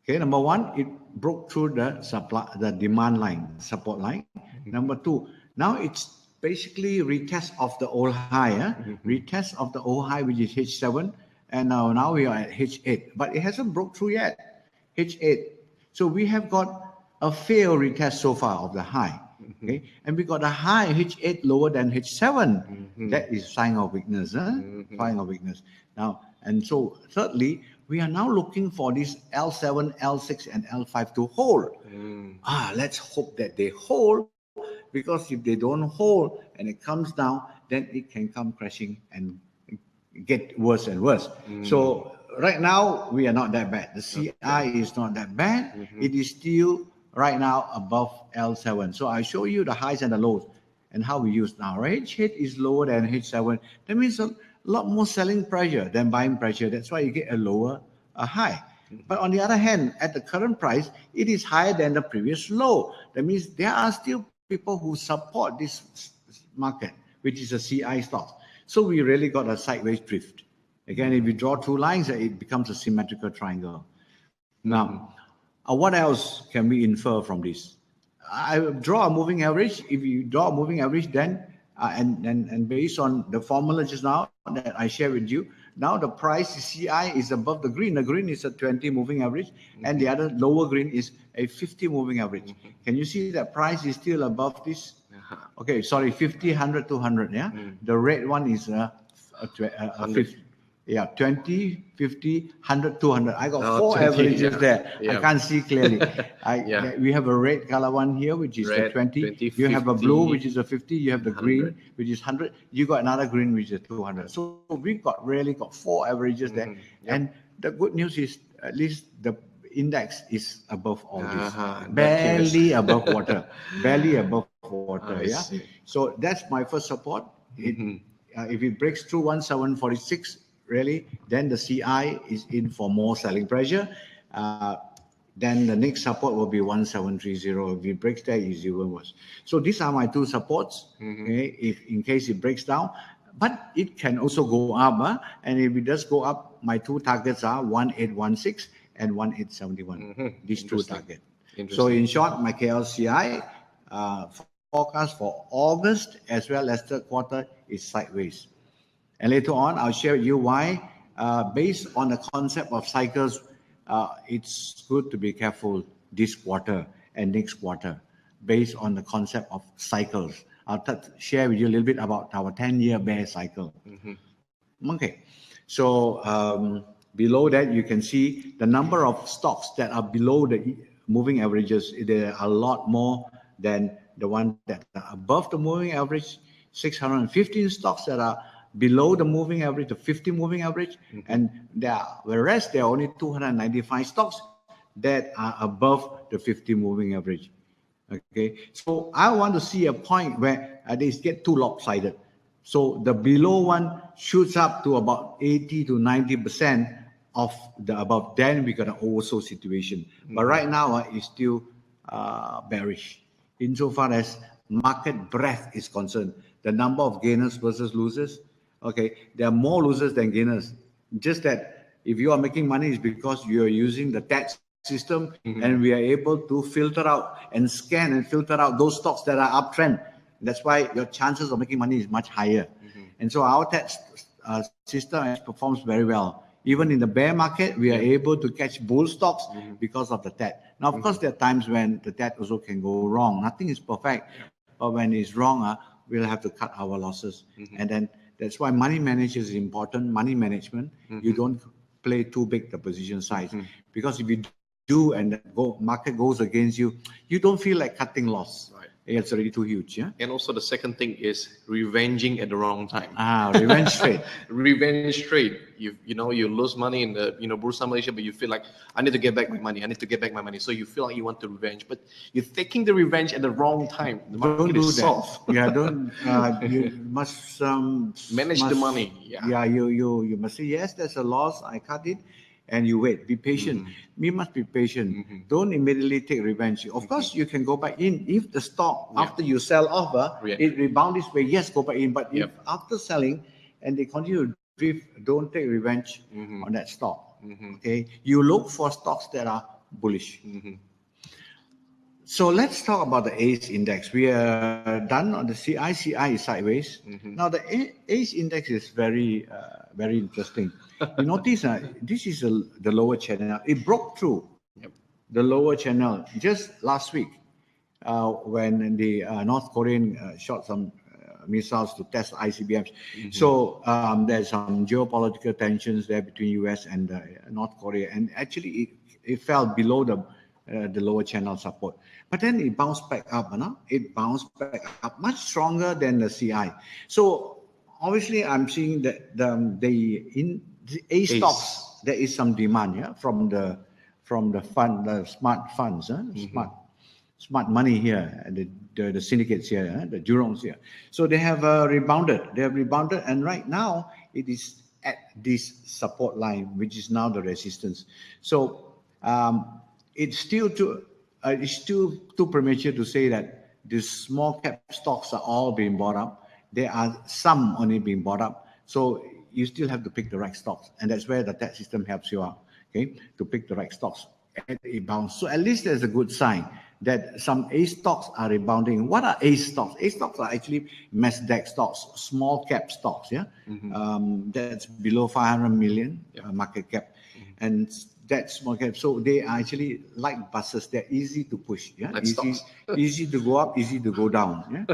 Okay, number one, it broke through the demand line, support line. Number two, now it's basically retest of the old high, retest of the old high, which is H7, and now we are at H8, but it hasn't broke through yet, H8. So we have got a failed retest so far of the high, okay, and we got a high H8 lower than H7. That is sign of weakness, sign of weakness. Now, and so thirdly, we are now looking for this L7, L6, and L5 to hold. Let's hope that they hold, because if they don't hold and it comes down, then it can come crashing and get worse and worse. So right now, we are not that bad. The CI is not that bad. It is still right now above L7. So I show you the highs and the lows and how we use now. H8 is lower than H7. That means a lot more selling pressure than buying pressure. That's why you get a lower high. But on the other hand, at the current price, it is higher than the previous low. That means there are still people who support this market, which is a CI stock. So we really got a sideways drift. Again, if you draw two lines, it becomes a symmetrical triangle. Now, what else can we infer from this? I draw a moving average. If you draw a moving average, then and based on the formula just now that I shared with you, now the price CI is above the green. The green is a 20 moving average, and the other lower green is a 50 moving average. Can you see that price is still above this? Okay, sorry, 50, 100, 200. Yeah, the red one is a 50. Yeah, 20, 50, 100, 200. I got four 20, averages there. I can't see clearly. We have a red color one here, which is red, the 20. You have a blue, which is a 50. You have the 100. Green, which is 100. You got another green, which is 200. So we've really got four averages there. And the good news is at least the index is above all this. Barely above water. Barely above water. Yeah. So that's my first support. If it breaks through 1746, really, then the CI is in for more selling pressure. Then the next support will be 1730. If it breaks there, it's even worse. So these are my two supports. Okay, if in case it breaks down, but it can also go up. And if it does go up, my two targets are 1816 and 1871. These two targets. So in short, my KLCI forecast for August as well as third quarter is sideways. And later on, I'll share with you why, based on the concept of cycles, it's good to be careful this quarter and next quarter, based on the concept of cycles. I'll share with you a little bit about our 10-year bear cycle. Okay, so below that, you can see the number of stocks that are below the moving averages. There are a lot more than the one that are above the moving average. 615 stocks that are below the moving average, the 50 moving average, and whereas there are only 295 stocks that are above the 50 moving average. Okay, so I want to see a point where they get too lopsided. So the below one shoots up to about 80 to 90% of the above. Then we got an oversold situation. But right now it's still bearish. Insofar as market breadth is concerned, the number of gainers versus losers, okay, there are more losers than gainers. Just that if you are making money, it's because you are using the tax system, and we are able to filter out and scan and filter out those stocks that are uptrend. That's why your chances of making money is much higher. And so our tax system performs very well. Even in the bear market, we are able to catch bull stocks because of the TED. Now, of course, there are times when the TED also can go wrong. Nothing is perfect, but when it's wrong, we'll have to cut our losses. And then that's why money management is important. Money management, you don't play too big the position size, because if you do and the market goes against you, you don't feel like cutting loss. Right. It's already too huge. Yeah. And also the second thing is revenging at the wrong time. Revenge trade. Revenge trade. You lose money in the Bursa Malaysia, but you feel like I need to get back my money. I need to get back my money. So you feel like you want to revenge, but you're taking the revenge at the wrong time. The market Don't do is that. soft. Yeah, don't. You must Manage the money. Yeah. You must say yes. There's a loss. I cut it. And you wait, be patient. We must be patient. Don't immediately take revenge. Of course, you can go back in. If the stock, after you sell off, it rebound this way, yes, go back in. But if after selling and they continue to drift, don't take revenge on that stock. Okay, you look for stocks that are bullish. So let's talk about the ACE index. We are done on the KLCI sideways. Now the ACE index is very interesting. You notice this is the lower channel. It broke through the lower channel just last week when the North Korean shot some missiles to test ICBMs. So there's some geopolitical tensions there between US and North Korea, and actually it fell below the lower channel support. But then it bounced back up. It bounced back up much stronger than the CI. So obviously I'm seeing that in the A stocks there is some demand from the fund, the smart funds, smart money here, the syndicates here, the Jurongs here. So they have rebounded. And right now it is at this support line, which is now the resistance. So it's still too premature to say that the small cap stocks are all being bought up. There are some only being bought up. So you still have to pick the right stocks. And that's where the tax system helps you out, okay, to pick the right stocks at a bounce. So at least there's a good sign that some A stocks are rebounding. What are A stocks? A stocks are actually MASDAQ stocks, small cap stocks, that's below 500 million market cap. And that's small cap. So they are actually like buses. They're easy to push. Easy to go up, easy to go down.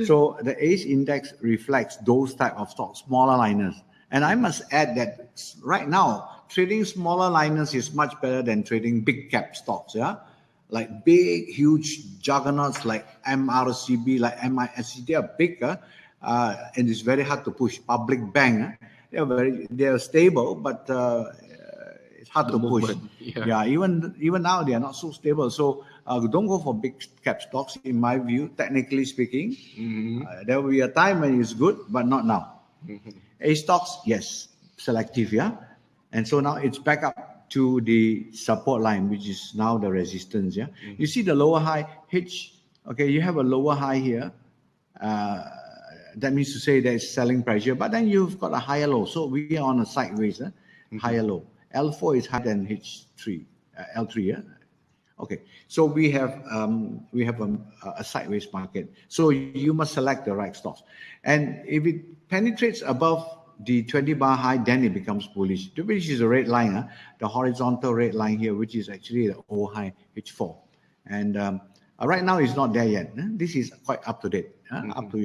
So the ACE index reflects those type of stocks, smaller liners. And I must add that right now, trading smaller liners is much better than trading big cap stocks. Like big, huge juggernauts like MRCB, like MISC, they are bigger, and it's very hard to push. Public bank, they are stable, but it's hard to push. Even now they are not so stable. So don't go for big cap stocks. In my view, technically speaking, there will be a time when it's good, but not now. A stocks, yes, selective, and so now it's back up to the support line, which is now the resistance. You see the lower high H. Okay, you have a lower high here. That means to say there's selling pressure, but then you've got a higher low. So we are on a sideways, higher low. L4 is higher than H3, L3. Okay, so we have a sideways market. So you must select the right stocks, and if it penetrates above the 20 bar high, then it becomes bullish, which is a red line, the horizontal red line here, which is actually the O high H4, and right now it's not there yet. This is quite up to date, up to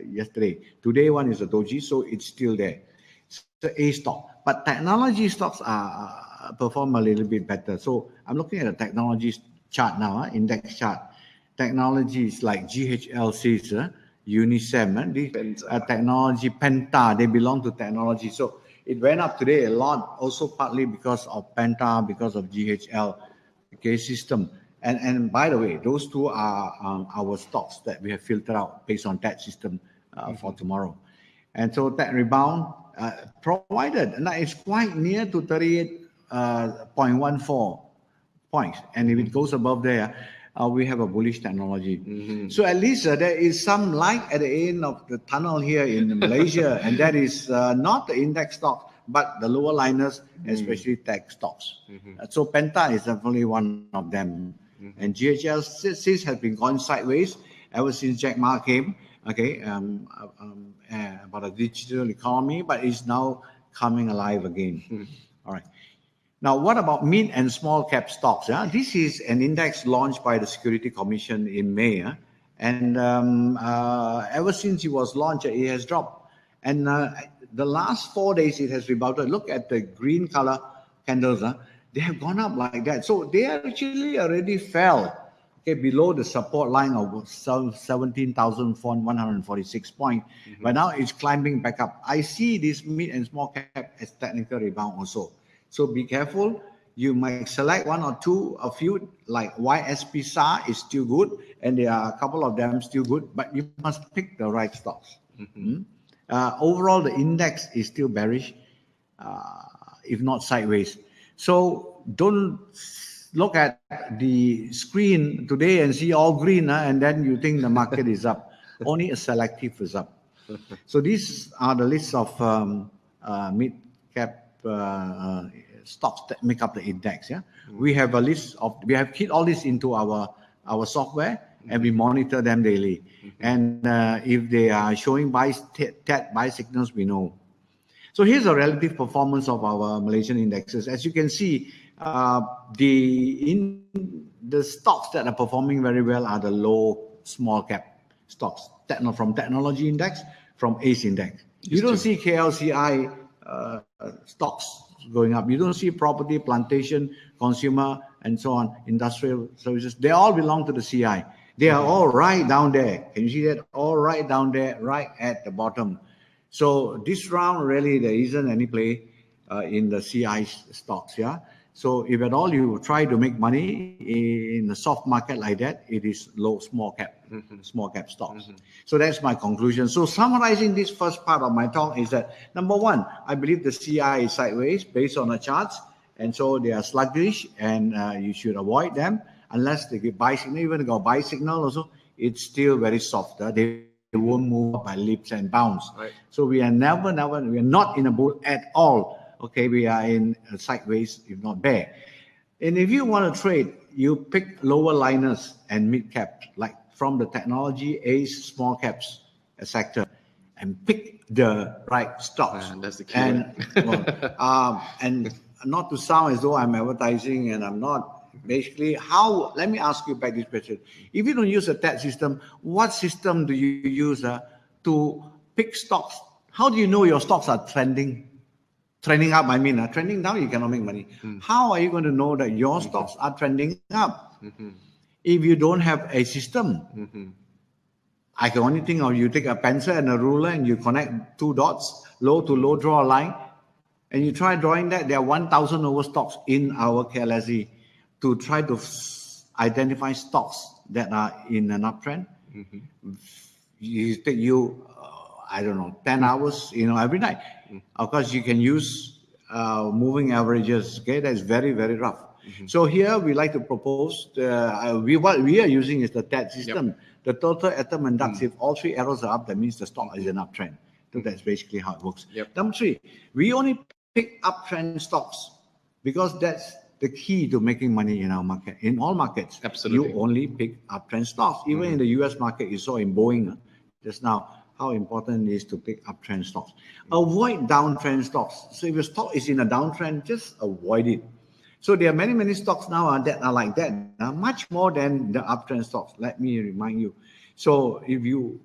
yesterday. Today one is a doji, so it's still there. So A stock, but technology stocks are perform a little bit better. So I'm looking at the technology chart now, index chart. Technologies like GHL says Unisem, technology, Penta, they belong to technology. So it went up today a lot, also partly because of Penta, because of GHL, okay, system. And by the way, those two are our stocks that we have filtered out based on that system for tomorrow. And so that rebound provided, and it's quite near to 38.14 points. And if it goes above there, we have a bullish technology. So at least there is some light at the end of the tunnel here in Malaysia, and that is not the index stocks, but the lower liners, especially tech stocks. So Penta is definitely one of them. And GHL has been going sideways ever since Jack Ma came, okay, about a digital economy, but it's now coming alive again. All right. Now, what about mid and small cap stocks? This is an index launched by the Security Commission in May. And ever since it was launched, it has dropped. And the last 4 days, it has rebounded. Look at the green color candles. They have gone up like that. So they actually already fell, okay, below the support line of 17,146 points. But now it's climbing back up. I see this mid and small cap as technical rebound also. So be careful. You might select one or two, a few, like YSP SAR is still good, and there are a couple of them still good, but you must pick the right stocks. Overall, the index is still bearish, if not sideways. So don't look at the screen today and see all green, and then you think the market is up. Only a selective is up. So these are the list of mid-cap stocks that make up the index. We have a list of, we have keyed all this into our software, and we monitor them daily. And if they are showing buy signals, we know. So here's a relative performance of our Malaysian indexes. As you can see, the stocks that are performing very well are the low small cap stocks, from technology index, from ACE index. You don't see KLCI stocks going up. You don't see property, plantation, consumer, and so on, industrial services. They all belong to the CI. They are all right down there. Can you see that? All right down there, right at the bottom. So this round, really, there isn't any play in the CI stocks. So if at all you try to make money in a soft market like that, it is low, small cap stocks. So that's my conclusion. So summarizing this first part of my talk is that, number one, I believe the CI is sideways based on the charts. And so they are sluggish, and you should avoid them unless they give buy signal. Even if they got buy signal also, it's still very soft. They won't move up by leaps and bounds. Right. So we are we are not in a bull at all. Okay, we are in sideways, if not bear. And if you want to trade, you pick lower liners and mid caps, like from the technology, ACE, small caps sector, and pick the right stocks. That's the key. And and not to sound as though I'm advertising, and I'm not. Basically, let me ask you back this question. If you don't use a TED system, what system do you use to pick stocks? How do you know your stocks are trending? Trending up, trending down, you cannot make money. How are you going to know that your stocks are trending up if you don't have a system? I can only think of, you take a pencil and a ruler and you connect two dots, low to low, draw a line, and you try drawing that. There are 1,000 over stocks in our KLCI to try to identify stocks that are in an uptrend. It take you, I don't know, 10 hours, every night. Of course, you can use moving averages. Okay, that's very, very rough. So here we like to propose what we are using is the TED system. The total atom and DAX. If all three arrows are up, that means the stock is an uptrend. So that's basically how it works. Number three, we only pick uptrend stocks because that's the key to making money in our market. In all markets, absolutely, you only pick uptrend stocks. Even in the US market, you saw in Boeing just now how important it is to pick uptrend stocks. Avoid downtrend stocks. So if your stock is in a downtrend, just avoid it. So there are many, many stocks now that are like that, much more than the uptrend stocks. Let me remind you. So you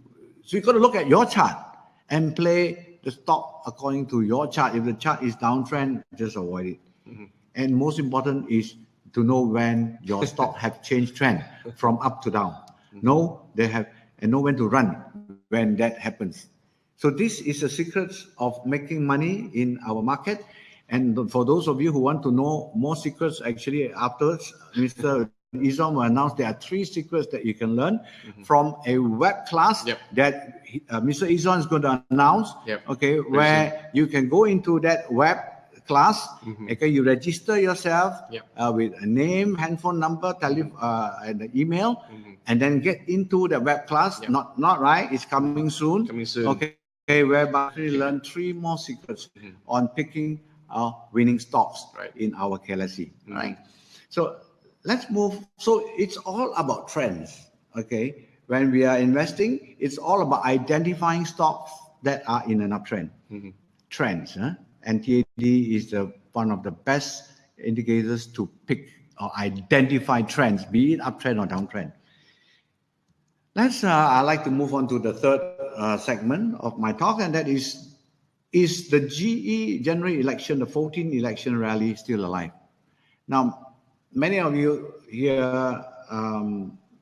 got to look at your chart and play the stock according to your chart. If the chart is downtrend, just avoid it. And most important is to know when your stock have changed trend from up to down. Know when to run when that happens. So this is the secrets of making money in our market. And for those of you who want to know more secrets, actually afterwards, Mr. Izom will announce there are 3 secrets that you can learn from a web class that Mr. Izom is going to announce. Okay, where you can go into that web class. Okay, you register yourself with a name, handphone number, and an email, and then get into the web class. Not right. It's coming soon. Okay, whereby you learn 3 more secrets on picking winning stocks in our KLCI. Right. So let's move. So it's all about trends. Okay. When we are investing, it's all about identifying stocks that are in an uptrend. Trends. And TAD is one of the best indicators to pick or identify trends, be it uptrend or downtrend. I'd like to move on to the third segment of my talk, and that is the GE general election, the 14th election rally, still alive? Now, many of you here,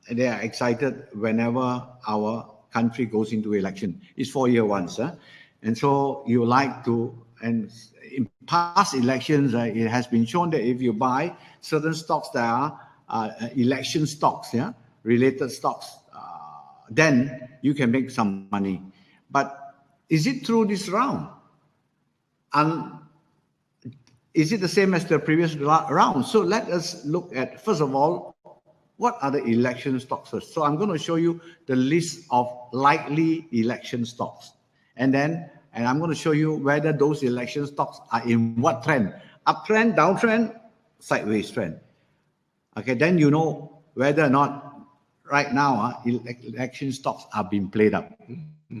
they are excited whenever our country goes into election. It's 4 years once. And so you like to, and in past elections, it has been shown that if you buy certain stocks that are election stocks, related stocks, then you can make some money. But is it true this round? And is it the same as the previous round? So let us look at, first of all, what are the election stocks first? So I'm going to show you the list of likely election stocks. And I'm going to show you whether those election stocks are in what trend. Uptrend, downtrend, sideways trend. Okay, then you know whether or not right now election stocks are being played up.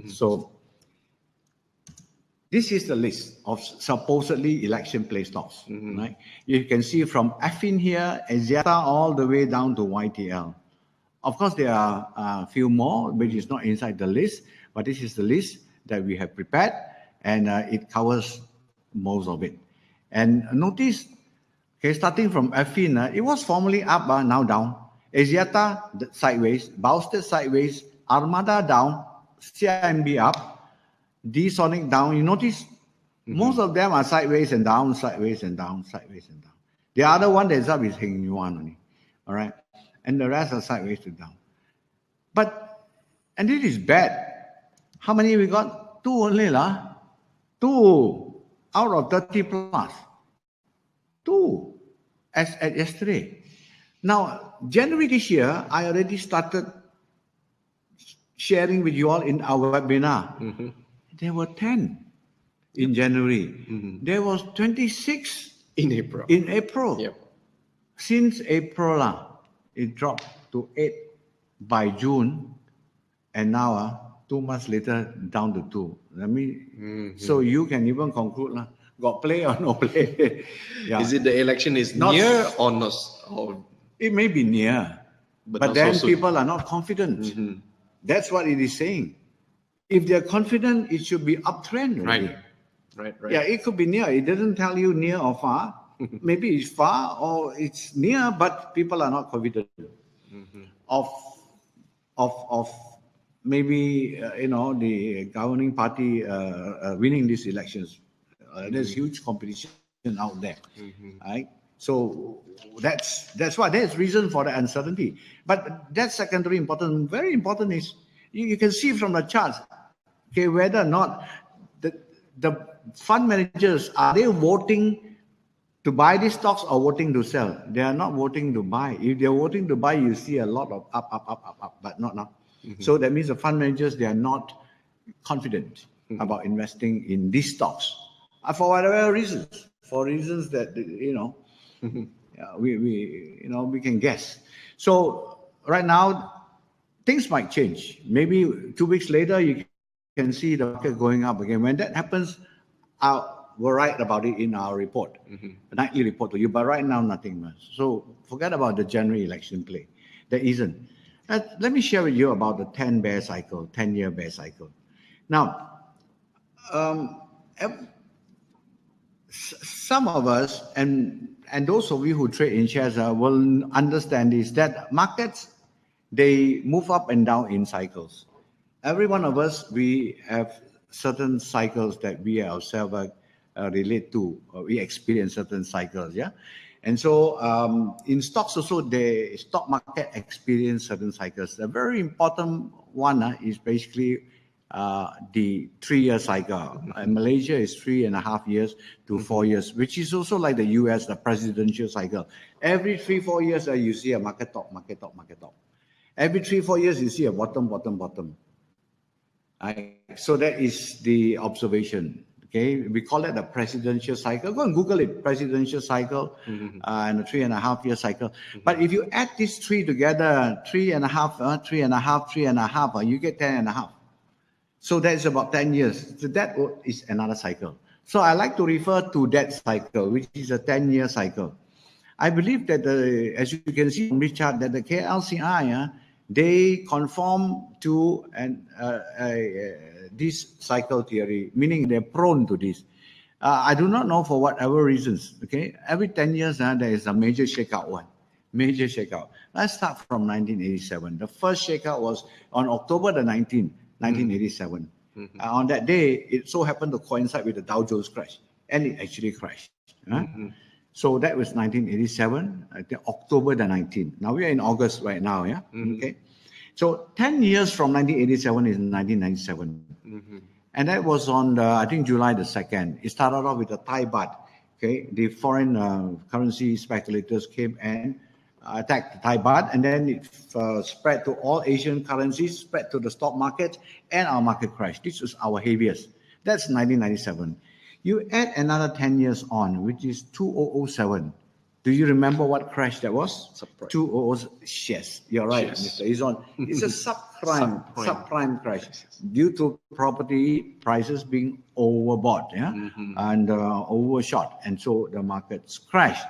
So this is the list of supposedly election play stocks. Right? You can see from Affin here, Axiata, all the way down to YTL. Of course, there are a few more, which is not inside the list, but this is the list that we have prepared, and it covers most of it. And notice, okay, starting from Affin, it was formerly up, now down. Axiata sideways, Bausted sideways, Armada down, CIMB up, D-Sonic down. You notice most of them are sideways and down, sideways and down, sideways and down. The other one that's up is Heng Yuan only. All right. And the rest are sideways to down. And this is bad. How many we got? 2 only lah. 2 out of 30 plus. 2 as at yesterday. Now, January this year, I already started sharing with you all in our webinar. There were 10 in January. There was 26 in April. Yep. Since April, it dropped to 8 by June, and now 2 months later down to 2. So you can even conclude got play or no play. Is it the election is not near or not? Or it may be near, but then people are not confident. That's what it is saying. If they're confident, it should be uptrend. Right. Yeah, it could be near. It doesn't tell you near or far. Maybe it's far or it's near, but people are not confident of maybe the governing party winning these elections. There's huge competition out there, right? So that's why there's reason for the uncertainty. But that's secondary important. Very important is you can see from the charts, okay, whether or not the fund managers, are they voting to buy these stocks or voting to sell? They are not voting to buy. If they're voting to buy, you see a lot of up, but not now. So that means the fund managers, they are not confident about investing in these stocks for whatever reasons. For reasons that we can guess. So right now, things might change. Maybe 2 weeks later, you can see the market going up again. When that happens, we'll write about it in our report, a nightly report to you. But right now, nothing much. So forget about the January election play. There isn't. Let me share with you about the 10-year bear cycle. Now, some of us and those of you who trade in shares will understand this, that markets, they move up and down in cycles. every one of us, we have certain cycles that we ourselves relate to. We experience certain cycles, yeah. And so in stocks also, the stock market experience certain cycles. A very important one is basically the 3-year cycle. In Malaysia is 3.5 years to 4 years, which is also like the US, the presidential cycle. Every 3-4 years, you see a market top, market top, market top. Every 3-4 years, you see a bottom, bottom, bottom. So that is the observation. Okay, we call it the presidential cycle. Go and Google it, presidential cycle, and a 3.5 year cycle. But if you add these three together, 3.5, 3.5, 3.5, you get 10.5. So that's about 10 years. So that is another cycle. So I like to refer to that cycle, which is a 10-year cycle. I believe that, as you can see from this chart, that the KLCI, they conform to this cycle theory, meaning they're prone to this. I do not know for whatever reasons. Okay, every 10 years there is a major shakeout one. Major shakeout. Let's start from 1987. The first shakeout was on October the 19th, 1987. On that day, it so happened to coincide with the Dow Jones crash, and it actually crashed. So that was 1987, October the 19th. Now we are in August right now, yeah? Okay. So 10 years from 1987 is 1997. And that was on, I think, July the 2nd. It started off with the Thai baht. Okay. The foreign currency speculators came and attacked the Thai baht, and then it spread to all Asian currencies, spread to the stock market, and our market crashed. This was our heaviest. That's 1997. You add another 10 years on, which is 2007. Do you remember what crash that was? 2007. Yes, you're right, yes. Mr. Izon. It's a subprime crash due to property prices being overbought, yeah, and overshot, and so the markets crashed.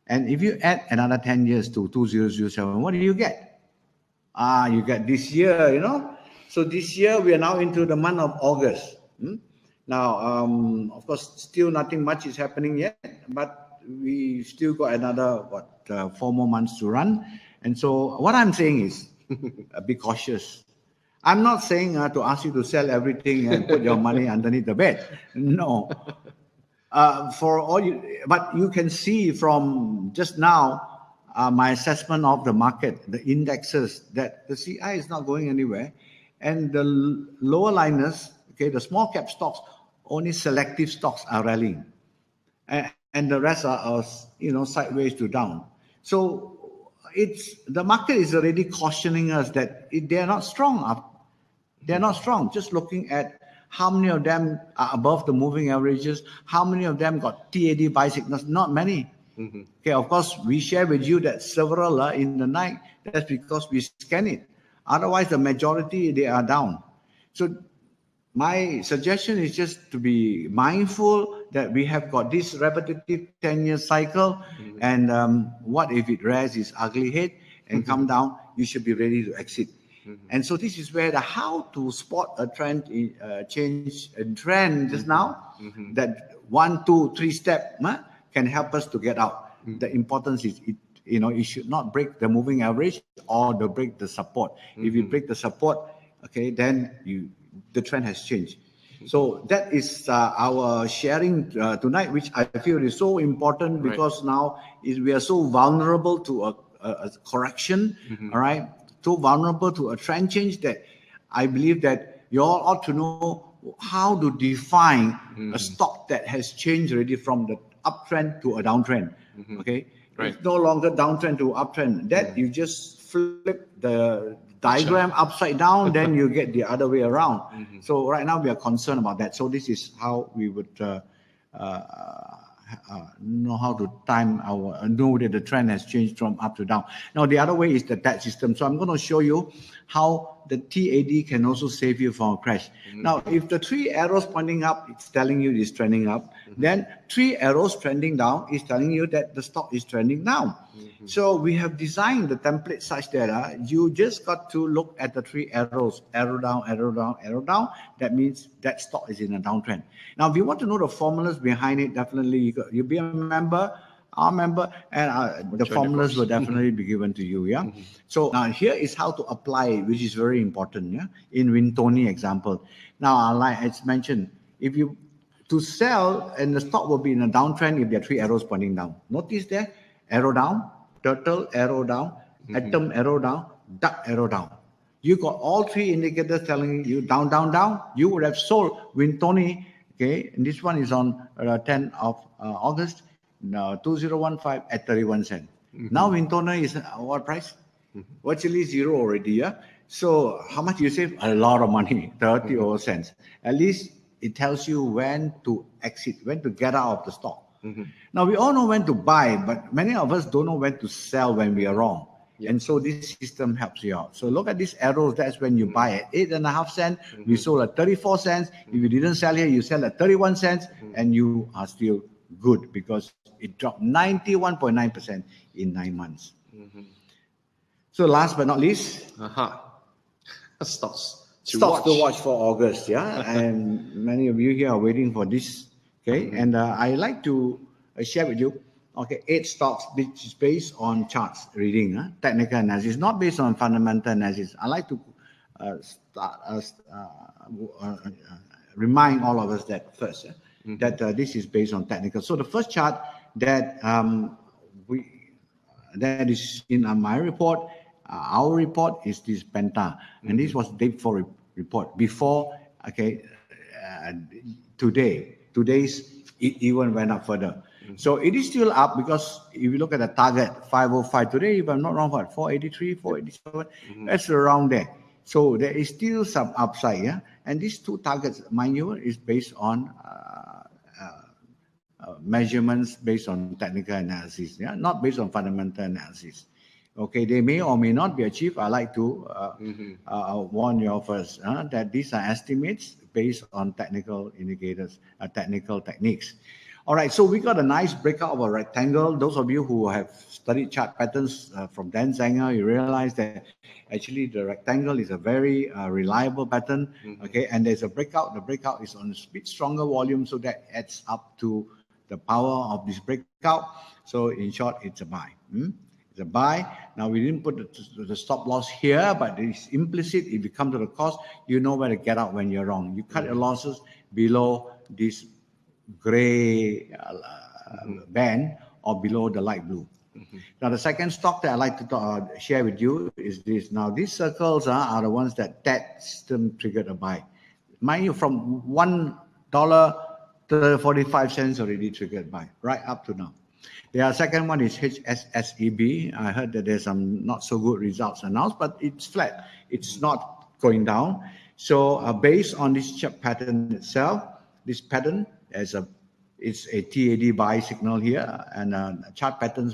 And if you add another 10 years to 2007, what do you get? You get this year, you know. So this year we are now into the month of August. Now, of course, still nothing much is happening yet, but we still got another, 4 more months to run. And so what I'm saying is, be cautious. I'm not saying to ask you to sell everything and put your money underneath the bed. No. For all you, but you can see from just now, my assessment of the market, the indexes, that the CI is not going anywhere. And the lower liners, okay, the small cap stocks, only selective stocks are rallying, and the rest are sideways to down. So the market is already cautioning us that they are not strong up. They are not strong. Just looking at how many of them are above the moving averages, how many of them got TAD buy signals? Not many. Okay, of course, we share with you that several are in the night. That's because we scan it. Otherwise, the majority, they are down. So my suggestion is just to be mindful that we have got this repetitive 10-year cycle, and what if it rears its ugly head and come down, you should be ready to exit. And so this is where the how to spot a trend, change a trend just now, that 1, 2, 3 step can help us to get out. The importance is it should not break the moving average or break the support. If you break the support, okay, then the trend has changed. So that is our sharing tonight, which I feel is so important because now we are so vulnerable to a correction, all right? So vulnerable to a trend change that I believe that you all ought to know how to define a stock that has changed already from the uptrend to a downtrend. Okay, it's no longer downtrend to uptrend. That you just flip the diagram upside down, then you get the other way around. So right now we are concerned about that. So this is how we would know how to time know that the trend has changed from up to down. Now the other way is the TAD system. So I'm going to show you how the TAD can also save you from a crash. Now if the 3 arrows pointing up, it's telling you it's trending up. Then 3 arrows trending down is telling you that the stock is trending down. So we have designed the template such that you just got to look at the 3 arrows, arrow down, arrow down, arrow down. That means that stock is in a downtrend. Now, if you want to know the formulas behind it, definitely you be a member I remember, and the formulas will definitely be given to you. Yeah. So now here is how to apply it, which is very important. Yeah. In Wintoni example. Now, like as mentioned, if you to sell and the stock will be in a downtrend if there are three arrows pointing down. Notice there, arrow down, turtle arrow down, atom arrow down, duck arrow down. You got all three indicators telling you down, down, down. You would have sold Wintoni. Okay, and this one is on 10th of August. Now 2015 at 31 cents. Now Wintona is what price? Virtually zero already. Yeah. So how much you save? A lot of money, 30 over cents. At least it tells you when to exit, when to get out of the stock. Now we all know when to buy, but many of us don't know when to sell when we are wrong. And so this system helps you out. So look at these arrows. That's when you buy at 8.5 cents. You sold at 34 cents. If you didn't sell here, you sell at 31 cents, and you are still good because it dropped 91.9% in 9 months. So last but not least, Stocks to watch for August. Yeah, and many of you here are waiting for this. Okay, and I like to share with you. Okay, 8 stocks which is based on charts reading, technical analysis, not based on fundamental analysis. I like to remind all of us that first, that this is based on technical. So the first chart that that is in my report, our report is this Penta, and this was day 4 report before. Okay, today's it even went up further. So it is still up because if you look at the target 505 today, if I'm not wrong, what 483, 487, that's around there. So there is still some upside, yeah. And these two targets, mind you, is based on measurements based on technical analysis, yeah, not based on fundamental analysis. Okay, they may or may not be achieved. I like to warn you first that these are estimates based on technical indicators, technical techniques. All right, so we got a nice breakout of a rectangle. Those of you who have studied chart patterns from Dan Zanger, you realize that actually the rectangle is a very reliable pattern. Okay, and there's a breakout. The breakout is on a bit stronger volume, so that adds up to the power of this breakout. So in short, it's a buy. It's a buy. Now we didn't put the stop loss here, but it's implicit. If you come to the cost, you know where to get out when you're wrong. You cut your losses below this gray band or below the light blue. Now the second stock that I like to share with you is this. Now these circles are the ones that system triggered a buy. Mind you, from $1.45 already triggered buy right up to now. The second one is HSSEB. I heard that there's some not so good results announced, but it's flat. It's not going down. So based on this chart pattern itself, this pattern it's a TAD buy signal here, and chart pattern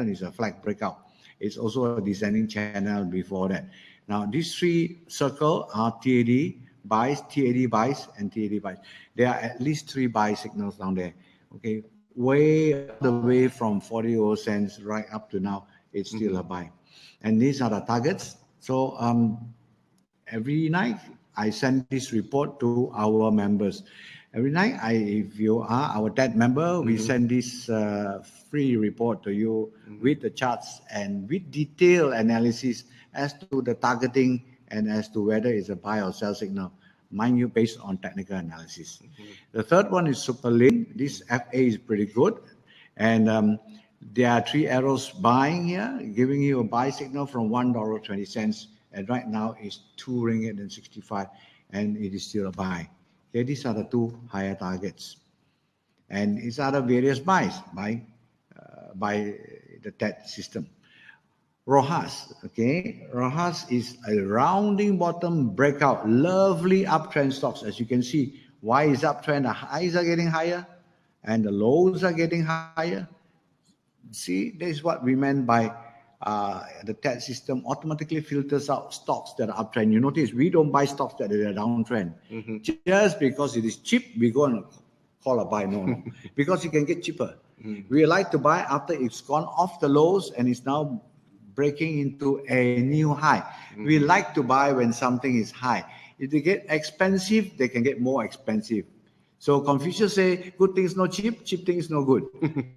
is a flag breakout. It's also a descending channel before that. Now these 3 circles are TAD buys, TAD buys, and TAD buys. There are at least 3 buy signals down there. Okay, way the way from 40 cents right up to now, it's still a buy, and these are the targets. So every night I send this report to our members. Every night, if you are our TED member, we send this free report to you with the charts and with detailed analysis as to the targeting and as to whether it's a buy or sell signal, mind you, based on technical analysis. The third one is Superlink. This FA is pretty good. And there are 3 arrows buying here, giving you a buy signal from $1.20. And right now it's 2 ringgit and 65, and it is still a buy. Okay, these are the 2 higher targets, and these are the various buys by the TED system. Rojas, okay, Rojas is a rounding bottom breakout, lovely uptrend stocks. As you can see, why is uptrend? The highs are getting higher, and the lows are getting higher. See, this is what we meant by the TED system automatically filters out stocks that are uptrend. You notice we don't buy stocks that are downtrend. Just because it is cheap, we go and call a buy. No. Because you can get cheaper. We like to buy after it's gone off the lows and it's now breaking into a new high. We like to buy when something is high. If they get expensive, they can get more expensive. So Confucius say, good things no cheap, cheap things no good,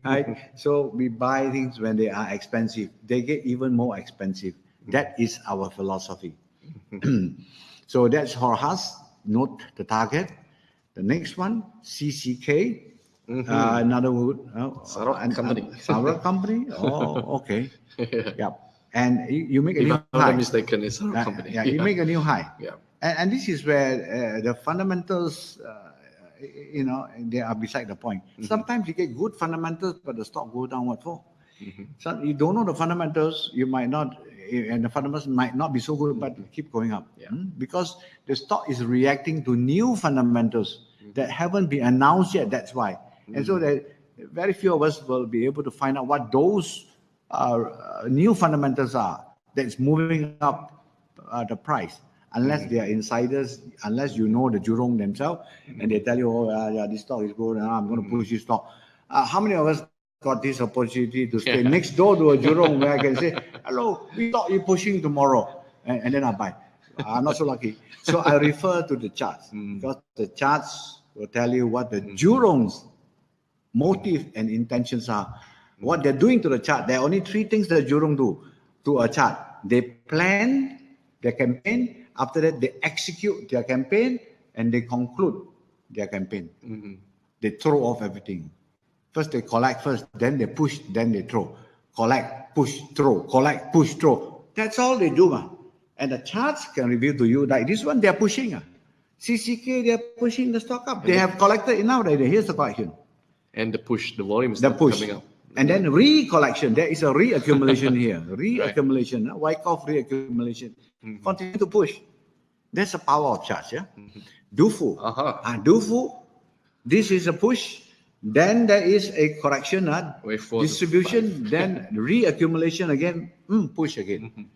right? So we buy things when they are expensive. They get even more expensive. That is our philosophy. So that's for us. Note the target. The next one, CCK. Another wood. Sarok company. Sarok company. Oh, okay. Yeah. And you make a If new I'm high. not mistaken, it's Sarok company. Yeah, you make a new high. Yeah. And this is where the fundamentals, they are beside the point. Sometimes you get good fundamentals, but the stock go down. What for? So you don't know the fundamentals, you might not, and the fundamentals might not be so good, but keep going up. Because the stock is reacting to new fundamentals that haven't been announced yet. That's why. And so that very few of us will be able to find out what those new fundamentals are that's moving up the price. Unless they are insiders, unless you know the Jurong themselves, and they tell you, oh, yeah, this stock is good, and I'm going to push this stock. How many of us got this opportunity to stay next door to a Jurong where I can say, hello, we thought you're pushing tomorrow, and then I buy. I'm not so lucky. So I refer to the charts, because the charts will tell you what the Jurong's motive and intentions are. What they're doing to the chart. There are only three things that Jurong do to a chart. They plan their campaign. After that, they execute their campaign and they conclude their campaign. They throw off everything. First they collect first, then they push, then they throw. Collect, push, throw, collect, push, throw. That's all they do. And the charts can reveal to you, like this one, they're pushing. CCK, they're pushing the stock up. They have collected enough already. Here's the collection. And the push, the volume is coming up. And then re-collection. There is a re-accumulation here. Re-accumulation. Wyckoff re-accumulation. Continue to push. That's the power of charts. Yeah. Dufu. Dufu. This is a push. Then there is a correction. Distribution. Then re-accumulation again. Push again.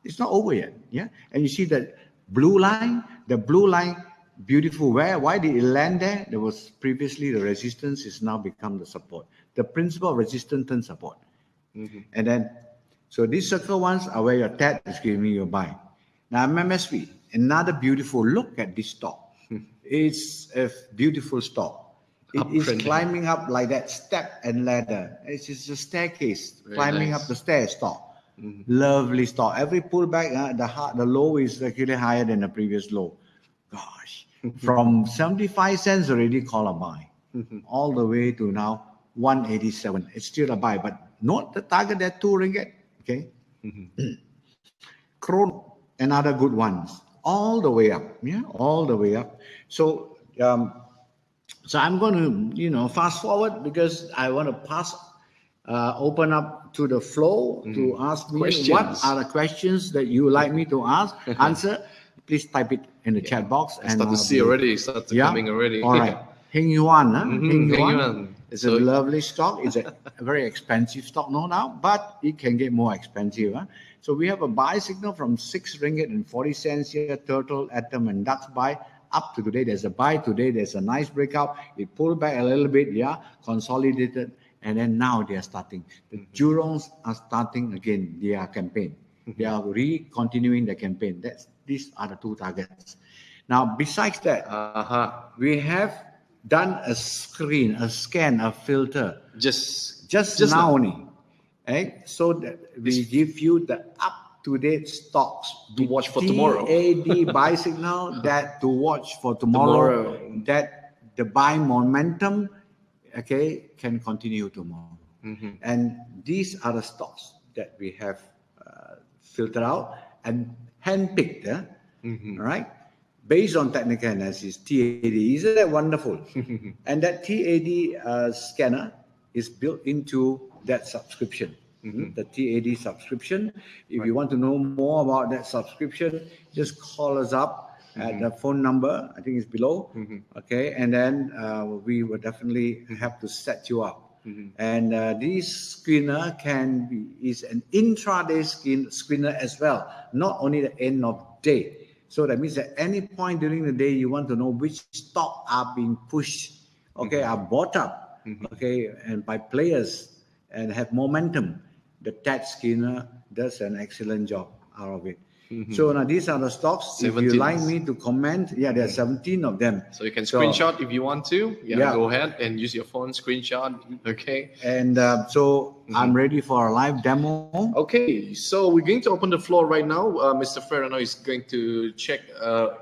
It's not over yet. Yeah. And you see that blue line. The blue line. Beautiful. Why did it land there? There was previously the resistance, is now become the support. The principle of resistance turns support. And then, so these circle ones are where your TAT is giving you a buy. Now MMSP, another beautiful, look at this stock. It's a beautiful stock. It is climbing up like that, step and ladder. It's just a staircase, climbing up the stairs stock. Lovely stock. Every pullback, the low is actually higher than the previous low. Gosh. From 75 cents already call a buy, all the way to now 187. It's still a buy, but not the target at 2 ringgit. Okay. Chrono, another good ones, all the way up. Yeah, all the way up. So, so I'm going to, fast forward because I want to open up to the flow to ask me what are the questions that you like me to answer. Please type it in the chat box. I start to see already. Start coming already. All right. Heng Yuan. Heng Yuan. It's a lovely stock. It's a very expensive stock, no doubt, but it can get more expensive. So we have a buy signal from 6 ringgit and 40 cents here. Turtle, Atom, and Dux buy up to today. There's a buy today. There's a nice breakout. It pulled back a little bit. Consolidated, and then now they are starting. The Jurongs are starting again their campaign. They are continuing the campaign. These are the two targets. Now, besides that, we have done a scan, a filter. Just now only. Right? So that we give you the up-to-date stocks. To watch for tomorrow. TAD buy signal, that to watch for tomorrow. That the buy momentum, can continue tomorrow. And these are the stocks that we have filtered out and handpicked, right? Based on technical analysis, TAD. Isn't that wonderful? And that TAD scanner is built into that subscription, the TAD subscription. If you want to know more about that subscription, just call us up at the phone number. I think it's below. Okay, and then we will definitely have to set you up. And this screener is an intraday screener as well, not only the end of day. So that means at any point during the day, you want to know which stock are being pushed, are bought up, and by players and have momentum. The TAT screener does an excellent job. out of it. So now these are the stocks. If you 17. like me to comment, yeah, there are 17 of them. So you can screenshot if you want to. Yeah. Go ahead and use your phone screenshot. Okay. And so I'm ready for a live demo. Okay, so we're going to open the floor right now. Mr. Ferrano is going to check,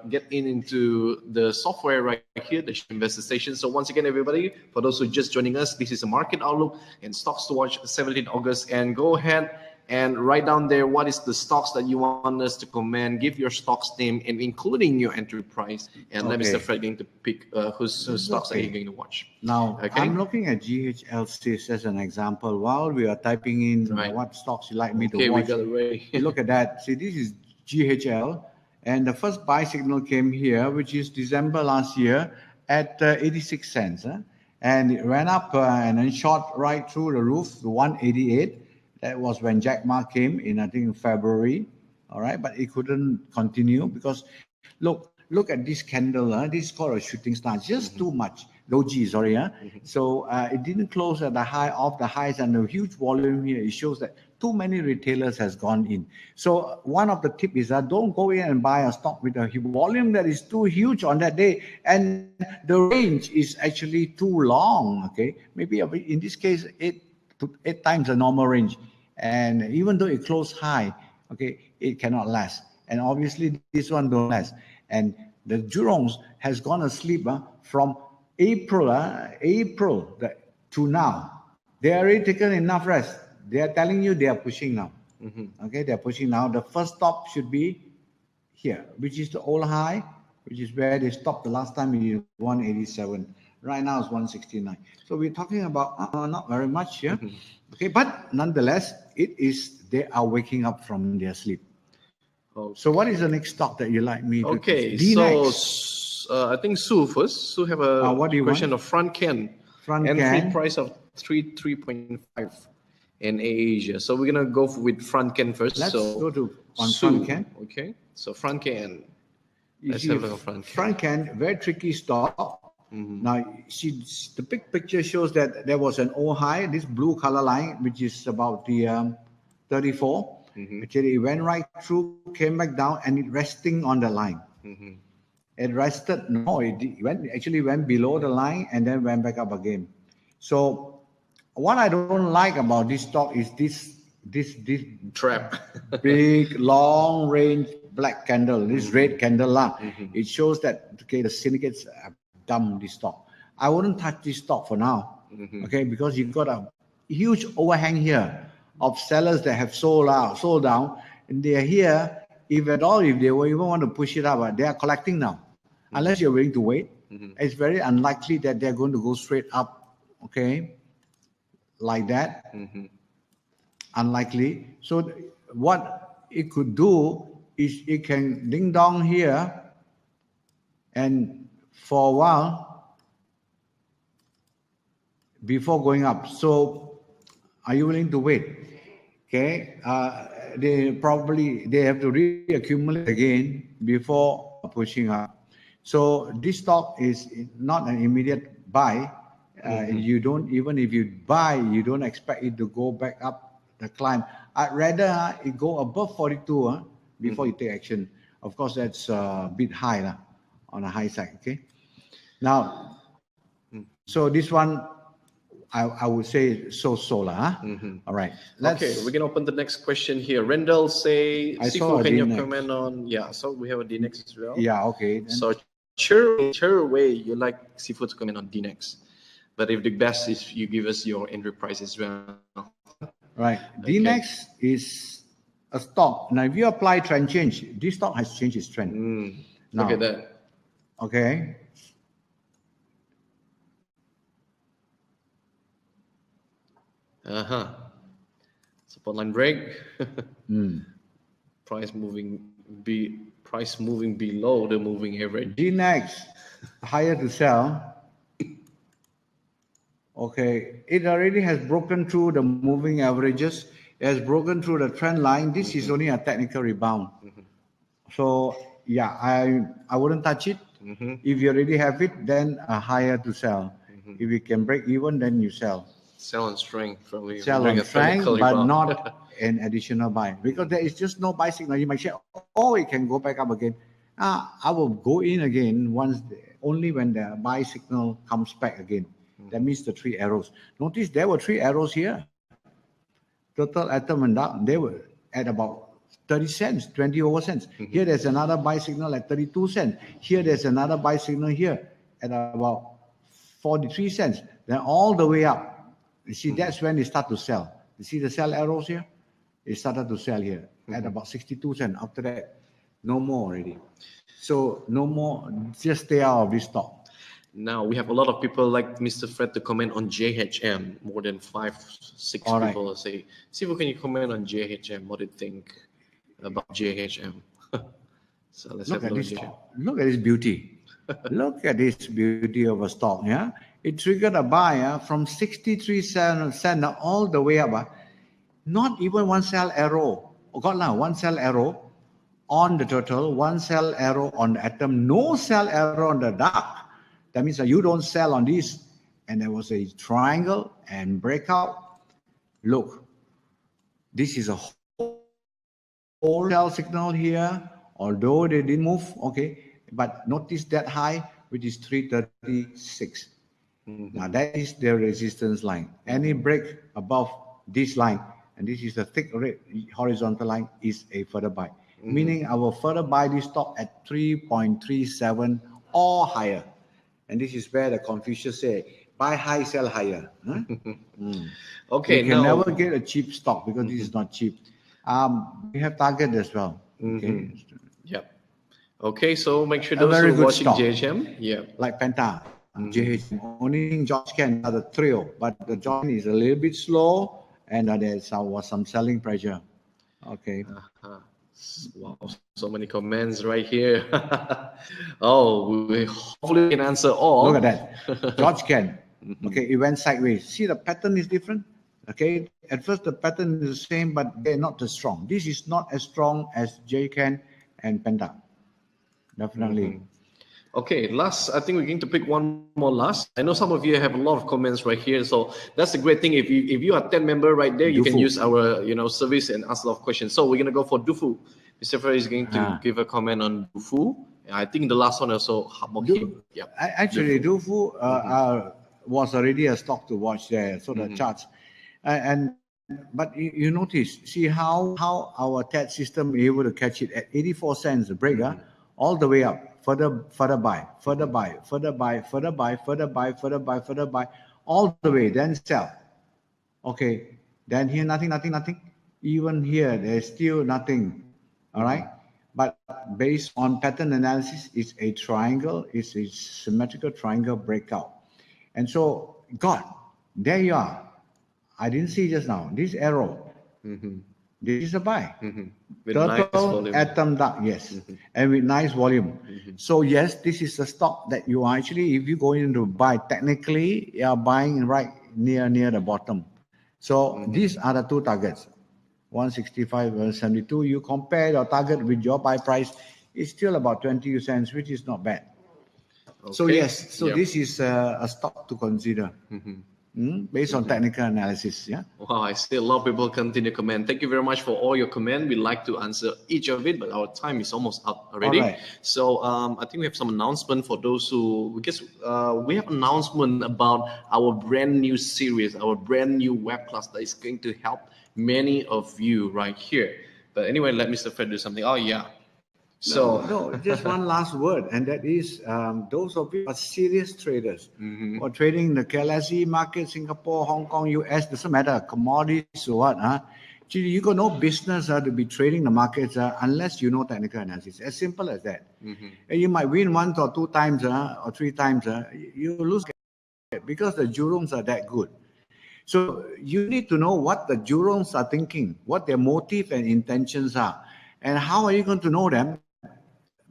get into the software right here, the Investor Station. So once again, everybody, for those who are just joining us, this is a market outlook and stocks to watch 17 August. And go ahead and write down there what is the stocks that you want us to comment. Give your stocks name and including your entry price. And let Mr. Fred going to pick whose stocks are you going to watch. Now, I'm looking at GHLC as an example. While we are typing in what stocks you like me to watch, we got it ready. Look at that. See, this is GHL. And the first buy signal came here, which is December last year at 86 cents. And it ran up and then shot right through the roof to 188. That was when Jack Ma came in, I think, February. All right, but it couldn't continue because look at this candle. This is called a shooting star. Just too much. Doji, sorry. So it didn't close at the high of the highs and the huge volume here. It shows that too many retailers has gone in. So one of the tips is that don't go in and buy a stock with a volume that is too huge on that day, and the range is actually too long. Okay, maybe in this case 8 times the normal range, and even though it closed high, okay, it cannot last. And obviously this one don't last. And the Jurongs has gone asleep from April to now. They already taken enough rest. They are telling you they are pushing now. Okay, they are pushing now. The first stop should be here, which is the old high, which is where they stopped the last time in 187. Right now it's 169. So we're talking about not very much here. Okay, but nonetheless, they are waking up from their sleep. So what is the next stock that you like me to? Okay, so I think Sue first. Sue have a question of Frontcan. Entry price of 3.5 in Asia. So we're gonna go with Frontcan first. Let's go to Frontcan. Okay, so Frontcan. Let's have a look at Frontcan. Frontcan, very tricky stock. Now, the big picture shows that there was an old high, this blue color line, which is about the 34. Actually, it went right through, came back down, and it resting on the line. It rested. No, it actually went below the line and then went back up again. So, what I don't like about this stock is this trap, big long range black candle, this red candle. It shows that the syndicates dump this stock. I wouldn't touch this stock for now, okay, because you've got a huge overhang here of sellers that have sold down, and they are here. If at all, if they even want to push it up, they are collecting now. Unless you're willing to wait, it's very unlikely that they're going to go straight up, okay, like that. Unlikely. So what it could do is it can ding dong here, and for a while before going up. So are you willing to wait? Okay, they have to reaccumulate again before pushing up. So this stock is not an immediate buy. You don't, even if you buy, you don't expect it to go back up the climb. I'd rather it go above 42 before you take action. Of course, that's a bit high on the high side. Okay. Now, so this one, I would say so. All right. Okay, we can open the next question here. Rendell say, Sifu, can you comment on? Yeah, so we have a DNX as well. Yeah, okay. So, sure way you like Sifu to comment on DNX. But if the best is you give us your entry price as well. Right. Okay. DNX is a stock. Now, if you apply trend change, this stock has changed its trend. Now, look at that. Okay. Support line break. Price moving below the moving average. DNX higher to sell. Okay, it already has broken through the moving averages. It has broken through the trend line. This is only a technical rebound. So yeah, I wouldn't touch it. If you already have it, then a higher to sell. If you can break even, then you sell. Sell on strength, probably. Sell on strength, but not an additional buy because there is just no buy signal. You might say, oh, it can go back up again. I will go in again only when the buy signal comes back again. That means the 3 arrows. Notice there were 3 arrows here. Total atom and dark, they were at about 30 cents, 20 over cents. Here there's another buy signal at 32 cents. Here there's another buy signal here at about 43 cents. Then all the way up. You see, that's when they start to sell. You see the sell arrows here? It started to sell here at about 62 cents. After that, no more already. So no more, just stay out of this stock. Now we have a lot of people like Mr. Fred to comment on JHM. More than 5-6 people say, Sifu, can you comment on JHM? What do you think about JHM? So let's have a look at this. Look at this beauty. Look at this beauty of a stock. Yeah, it triggered a buy from 63 cents all the way up. Not even one sell arrow. Oh God, now one sell arrow on the total, one sell arrow on the atom, no sell arrow on the dark. That means that you don't sell on this. And there was a triangle and breakout. Look, this is a whole sell signal here, although they didn't move. Okay, but notice that high, which is 336. Now that is the resistance line. Any break above this line, and this is the thick red horizontal line, is a further buy. Meaning I will further buy this stock at 3.37 or higher. And this is where the Confucius say, buy high, sell higher. Huh? Okay, you can never get a cheap stock because this is not cheap. We have target as well. Okay. Yep. Okay, so make sure those who are watching JHM, like Penta, JHM. Only thing George can are the trio, but the John is a little bit slow, and there was some selling pressure. Okay. Wow, so many comments right here. We hopefully can answer all. Look at that. George can. Okay, it went sideways. See, the pattern is different. Okay, at first the pattern is the same, but they're not as strong. This is not as strong as JCAN and Penta. Definitely. Okay, last, I think we're going to pick one more last. I know some of you have a lot of comments right here, so that's the great thing. If you are 10 member right there, you can use our service and ask a lot of questions. So we're gonna go for Dufu. Mr. Fred is going to give a comment on Dufu. I think the last one also about him. Yeah. Actually, Dufu was already a stock to watch there. So the charts, but you notice, see how our TED system is able to catch it at 84 cents a break, all the way up. Further buy, further buy, further buy, further buy, further buy, further buy, further buy, all the way, then sell. Okay, then here nothing. Even here, there's still nothing. All right, but based on pattern analysis, it's a triangle, it's a symmetrical triangle breakout. And so, God, there you are. I didn't see just now, this arrow. This is a buy. With nice volume. Atom dark, yes. And with nice volume. So yes, this is a stock that you actually, if you go in to buy, technically you are buying right near the bottom. So these are the two targets. 165 and 72. You compare your target with your buy price, it's still about 20 cents, which is not bad. Okay. So yes, this is a stock to consider. Based on technical analysis. Wow, I see a lot of people continue to comment. Thank you very much for all your comment. We'd like to answer each of it, but our time is almost up already. Right. So I think we have some announcement for those who, because we have announcement about our brand new series, our brand new web class that is going to help many of you right here. But anyway, let Mr. Fred do something. So no, just one last word, and that is those of you who are serious traders or trading the KLCI market, Singapore, Hong Kong, US, doesn't matter, commodities or what. Actually, you got no business to be trading the markets unless you know technical analysis. As simple as that. And you might win 1 or 2 times or 3 times. You lose because the jurors are that good. So you need to know what the jurors are thinking, what their motive and intentions are. And how are you going to know them?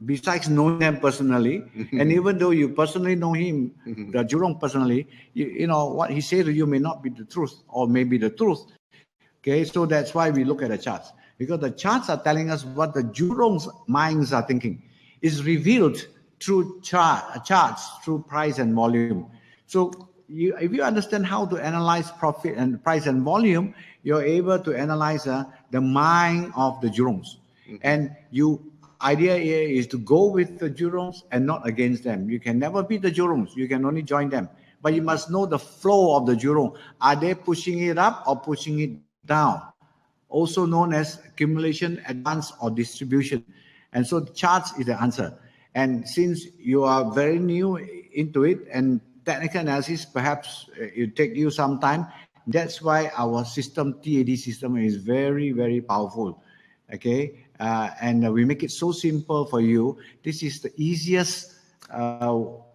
Besides knowing them personally, and even though you personally know him, the jurong personally, you know what he says to you may not be the truth, or may be the truth. Okay, so that's why we look at the charts, because the charts are telling us what the jurong's minds are thinking. It's revealed through charts, through price and volume. So if you understand how to analyze profit and price and volume, you're able to analyze the mind of the Jurongs. And idea here is to go with the Jurongs and not against them. You can never beat the Jurongs. You can only join them. But you must know the flow of the Jurong. Are they pushing it up or pushing it down? Also known as accumulation, advance, or distribution. And so the charts is the answer. And since you are very new into it, and technical analysis perhaps it take you some time, that's why our system, TAD system, is very, very powerful. Okay, and we make it so simple for you. This is the easiest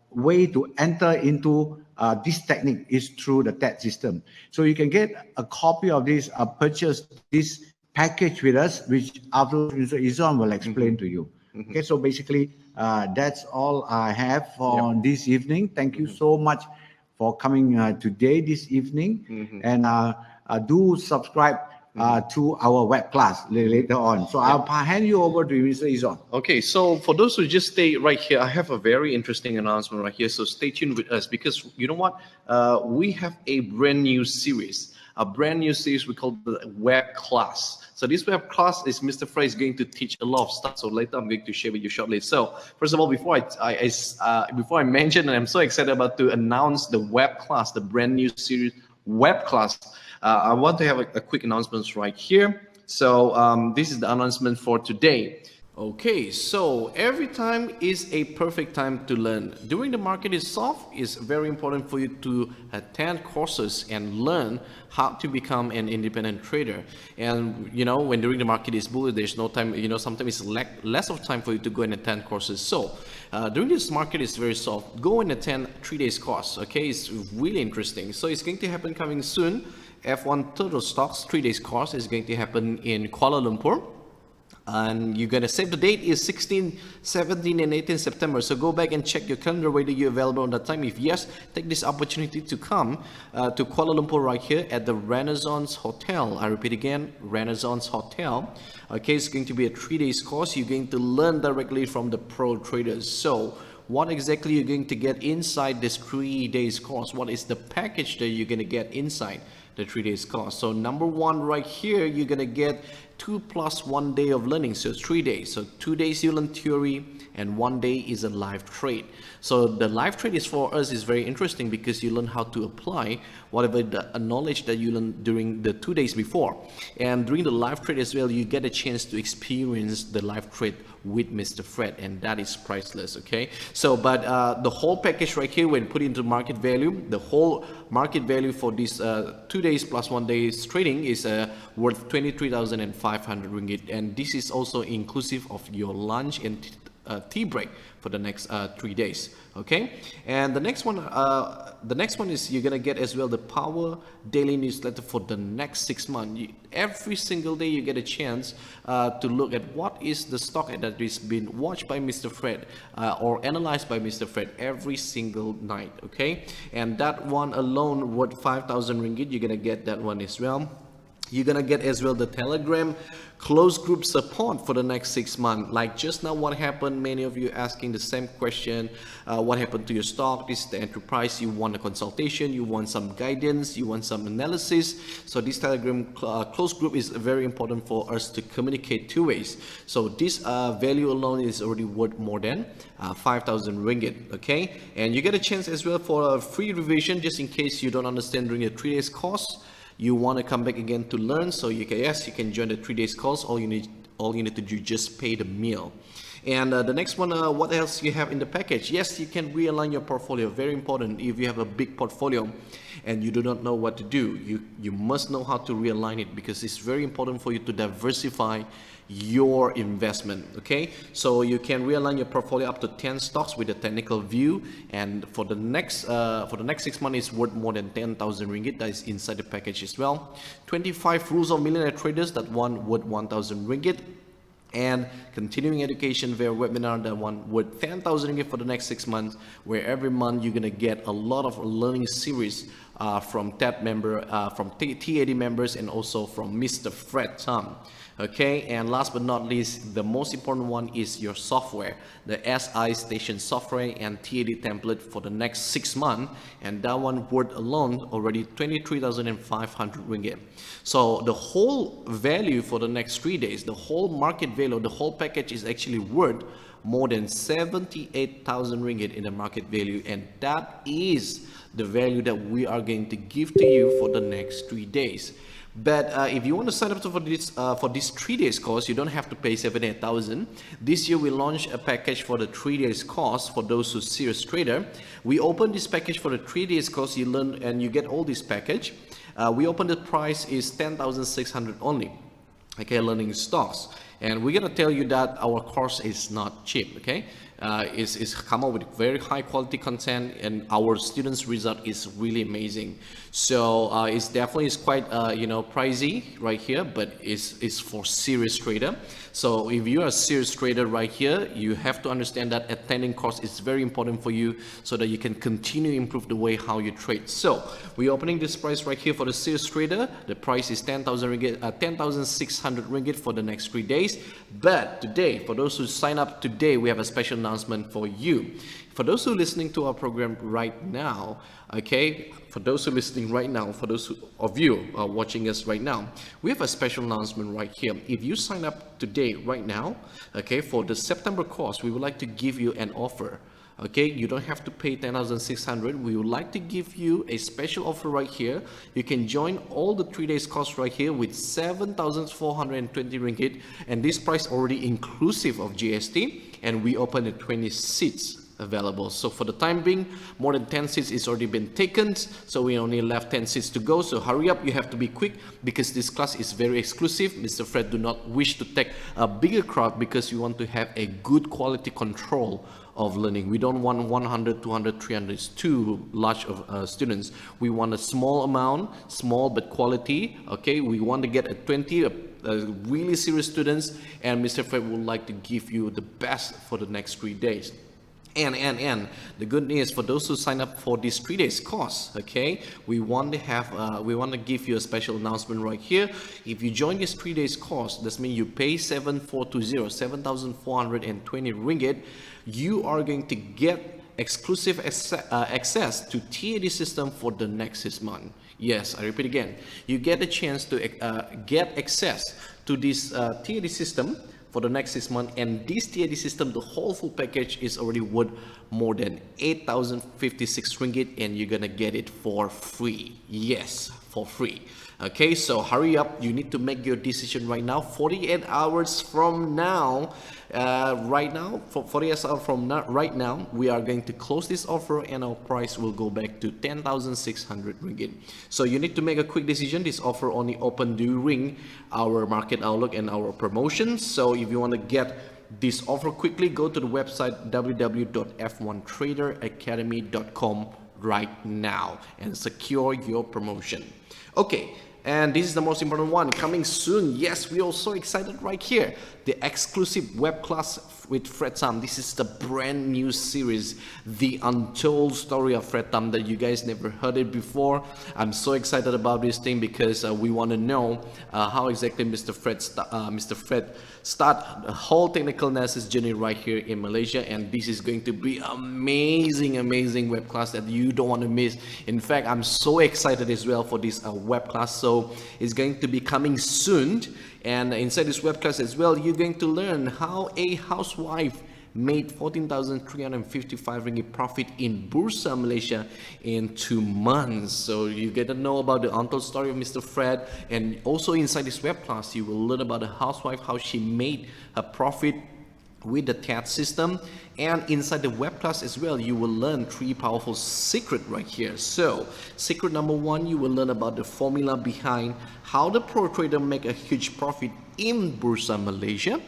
way to enter into this technique is through the TAD system. So you can get a copy of this, purchase this package with us, which after Mr. Izon will explain to you. Okay, so basically that's all I have for this evening. Thank you so much for coming today, this evening, and do subscribe to our web class later on. So I'll hand you over to Mr. Izon. Okay, so for those who just stay right here, I have a very interesting announcement right here. So stay tuned with us, because you know what? We have a brand new series. A brand new series we call the web class. So this web class is Mr. Fred is going to teach a lot of stuff. So later I'm going to share with you shortly. So first of all, before I mention, and I'm so excited about to announce the web class, the brand new series web class. I want to have a quick announcement right here. So this is the announcement for today. Okay, so every time is a perfect time to learn. During the market is soft, it's very important for you to attend courses and learn how to become an independent trader. And you know, when during the market is bullish, there's no time, you know, sometimes it's less of time for you to go and attend courses. So during this market is very soft, go and attend 3 days course. Okay, it's really interesting. So it's going to happen coming soon. F1 Total Stocks 3 days course is going to happen in Kuala Lumpur. And you're going to save the date is 16, 17, and 18 September. So go back and check your calendar whether you're available on that time. If yes, take this opportunity to come to Kuala Lumpur right here at the Renaissance Hotel. I repeat again, Renaissance Hotel. Okay, it's going to be a 3 days course. You're going to learn directly from the pro traders. So what exactly you're going to get inside this 3 days course? What is the package that you're going to get inside the 3 days course? So number one right here, you're going to get 2 + 1 day of learning. So 3 days. So 2 days you learn theory and 1 day is a live trade. So the live trade is for us is very interesting because you learn how to apply whatever the knowledge that you learned during the 2 days before. And during the live trade as well, you get a chance to experience the live trade with Mr. Fred, and that is priceless. Okay, so but the whole package right here, when put into market value, the whole market value for this 2 days + 1 day's trading is worth 23,500 ringgit, and this is also inclusive of your lunch and tea break for the next 3 days. Okay, and the next one is you're gonna get as well the Power Daily Newsletter for the next 6 months. Every single day you get a chance to look at what is the stock that is being watched by Mr. Fred or analyzed by Mr. Fred every single night. Okay, and that one alone worth 5,000 ringgit. You're gonna get that one as well. You're gonna get as well the Telegram closed group support for the next 6 months. Like just now, what happened? Many of you asking the same question. What happened to your stock? This is the entry price. You want a consultation. You want some guidance. You want some analysis. So this Telegram closed group is very important for us to communicate 2 ways. So this value alone is already worth more than 5,000 ringgit. Okay, and you get a chance as well for a free revision just in case you don't understand during the 3 days course. You want to come back again to learn, so you can join the 3 days course. All you need to do just pay the meal. And the next one, what else you have in the package? Yes, you can realign your portfolio. Very important. If you have a big portfolio and you do not know what to do, you must know how to realign it, because it's very important for you to diversify your investment. Okay, so you can realign your portfolio up to 10 stocks with a technical view, and for the next 6 months it's worth more than 10,000 ringgit. That is inside the package as well. 25 rules of millionaire traders, that one worth 1,000 ringgit. And continuing education via webinar, that one worth 10,000 ringgit for the next 6 months, where every month you're gonna get a lot of learning series from TAD member, from TAD members, and also from Mr. Fred Tom. Okay, and last but not least, the most important one is your software, the SI station software and TAD template for the next 6 months, and that one worth alone already 23,500 ringgit. So the whole value for the next 3 days, the whole market value, the whole package is actually worth more than 78,000 ringgit in the market value, and that is the value that we are going to give to you for the next 3 days. But if you want to sign up for this 3 days course, you don't have to pay 78,000. This year we launched a package for the 3 days course for those who serious trader. We open this package for the 3 days course. You learn and you get all this package. We open the price is 10,600 only. Okay, learning stocks. And we're gonna tell you that our course is not cheap. Okay, it's come up with very high quality content, and our students' result is really amazing. So it's definitely quite pricey right here, but it's for serious trader. So if you are a serious trader right here, you have to understand that attending course is very important for you, so that you can continue to improve the way how you trade. So we're opening this price right here for the serious trader. The price is 10,000 ringgit, 10,600 ringgit for the next 3 days. But today, for those who sign up today, we have a special announcement for you. For those who are listening to our program right now, okay, for those who are listening right now, for those of you are watching us right now, we have a special announcement right here. If you sign up today, right now, okay, for the September course, we would like to give you an offer. Okay, you don't have to pay 10,600. We would like to give you a special offer right here. You can join all the 3 days course right here with 7,420 ringgit, and this price already inclusive of GST, and we open at 20 seats available. So for the time being, more than 10 seats is already been taken, so we only left 10 seats to go. So hurry up, you have to be quick, because this class is very exclusive. Mr. Fred do not wish to take a bigger crowd, because we want to have a good quality control of learning. We don't want 100, 200, 300. It's too large of students. We want a small amount, small but quality. Okay, we want to get a 20 really serious students, and Mr. Fred would like to give you the best for the next 3 days. And the good news for those who sign up for this 3 days course, okay, we want to give you a special announcement right here. If you join this 3 days course, that means you pay 7,420 ringgit. You are going to get exclusive access to TAD system for the next 6 months. Yes, I repeat again, you get a chance to get access to this TAD system for the next 6 months, and this TAD system, the whole full package is already worth more than 8,056 ringgit, and you're gonna get it for free. Yes, for free. Okay, so hurry up, you need to make your decision right now. 48 hours from now, right now, right now, we are going to close this offer, and our price will go back to 10,600 ringgit. So you need to make a quick decision. This offer only open during our market outlook and our promotions. So if you want to get this offer quickly, go to the website www.f1traderacademy.com right now and secure your promotion. Okay, and this is the most important one coming soon. Yes, we are so excited right here. The exclusive web class with Fred Tam. This is the brand new series, The Untold Story of Fred Tam, that you guys never heard it before. I'm so excited about this thing, because we want to know how exactly Mr. Fred start the whole technical analysis journey right here in Malaysia, and this is going to be amazing web class that you don't want to miss. In fact, I'm so excited as well for this web class. So it's going to be coming soon, and inside this web class as well, you're going to learn how a housewife made 14,355 ringgit profit in Bursa Malaysia in 2 months. So you get to know about the untold story of Mr. Fred, and also inside this web class you will learn about a housewife, how she made her profit with the TAD system. And inside the web class as well, you will learn 3 powerful secrets right here. So secret number 1, you will learn about the formula behind how the pro trader make a huge profit in Bursa Malaysia.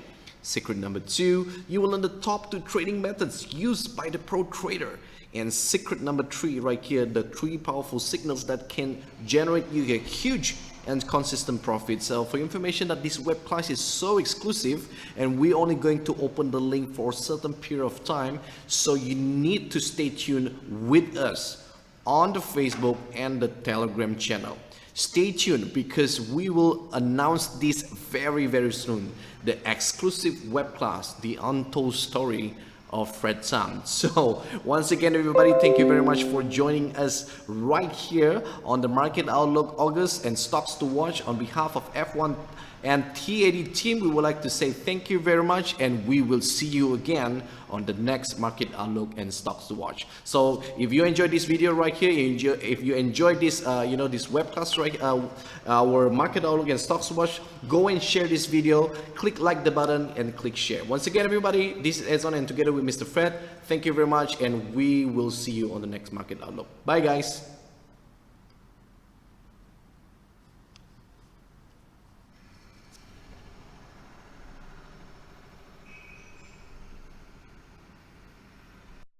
Secret number 2, you will learn the top 2 trading methods used by the pro trader. And secret number 3 right here, the 3 powerful signals that can generate you a huge and consistent profit. So for information that this web class is so exclusive, and we're only going to open the link for a certain period of time, so you need to stay tuned with us on the Facebook and the Telegram channel. Stay tuned because we will announce this very soon. The exclusive web class, The Untold Story of Fred Tam. So once again, everybody, thank you very much for joining us right here on the Market Outlook August and Stocks to Watch. On behalf of F1 and T80 team, we would like to say thank you very much, and we will see you again on the next Market Outlook and Stocks to Watch. So if you enjoyed this video right here, if you enjoyed this this webcast right, our Market Outlook and Stocks to Watch, go and share this video, click like the button and click share. Once again, everybody, this is Ezon, and together with Mr. Fred, thank you very much, and we will see you on the next Market Outlook. Bye guys.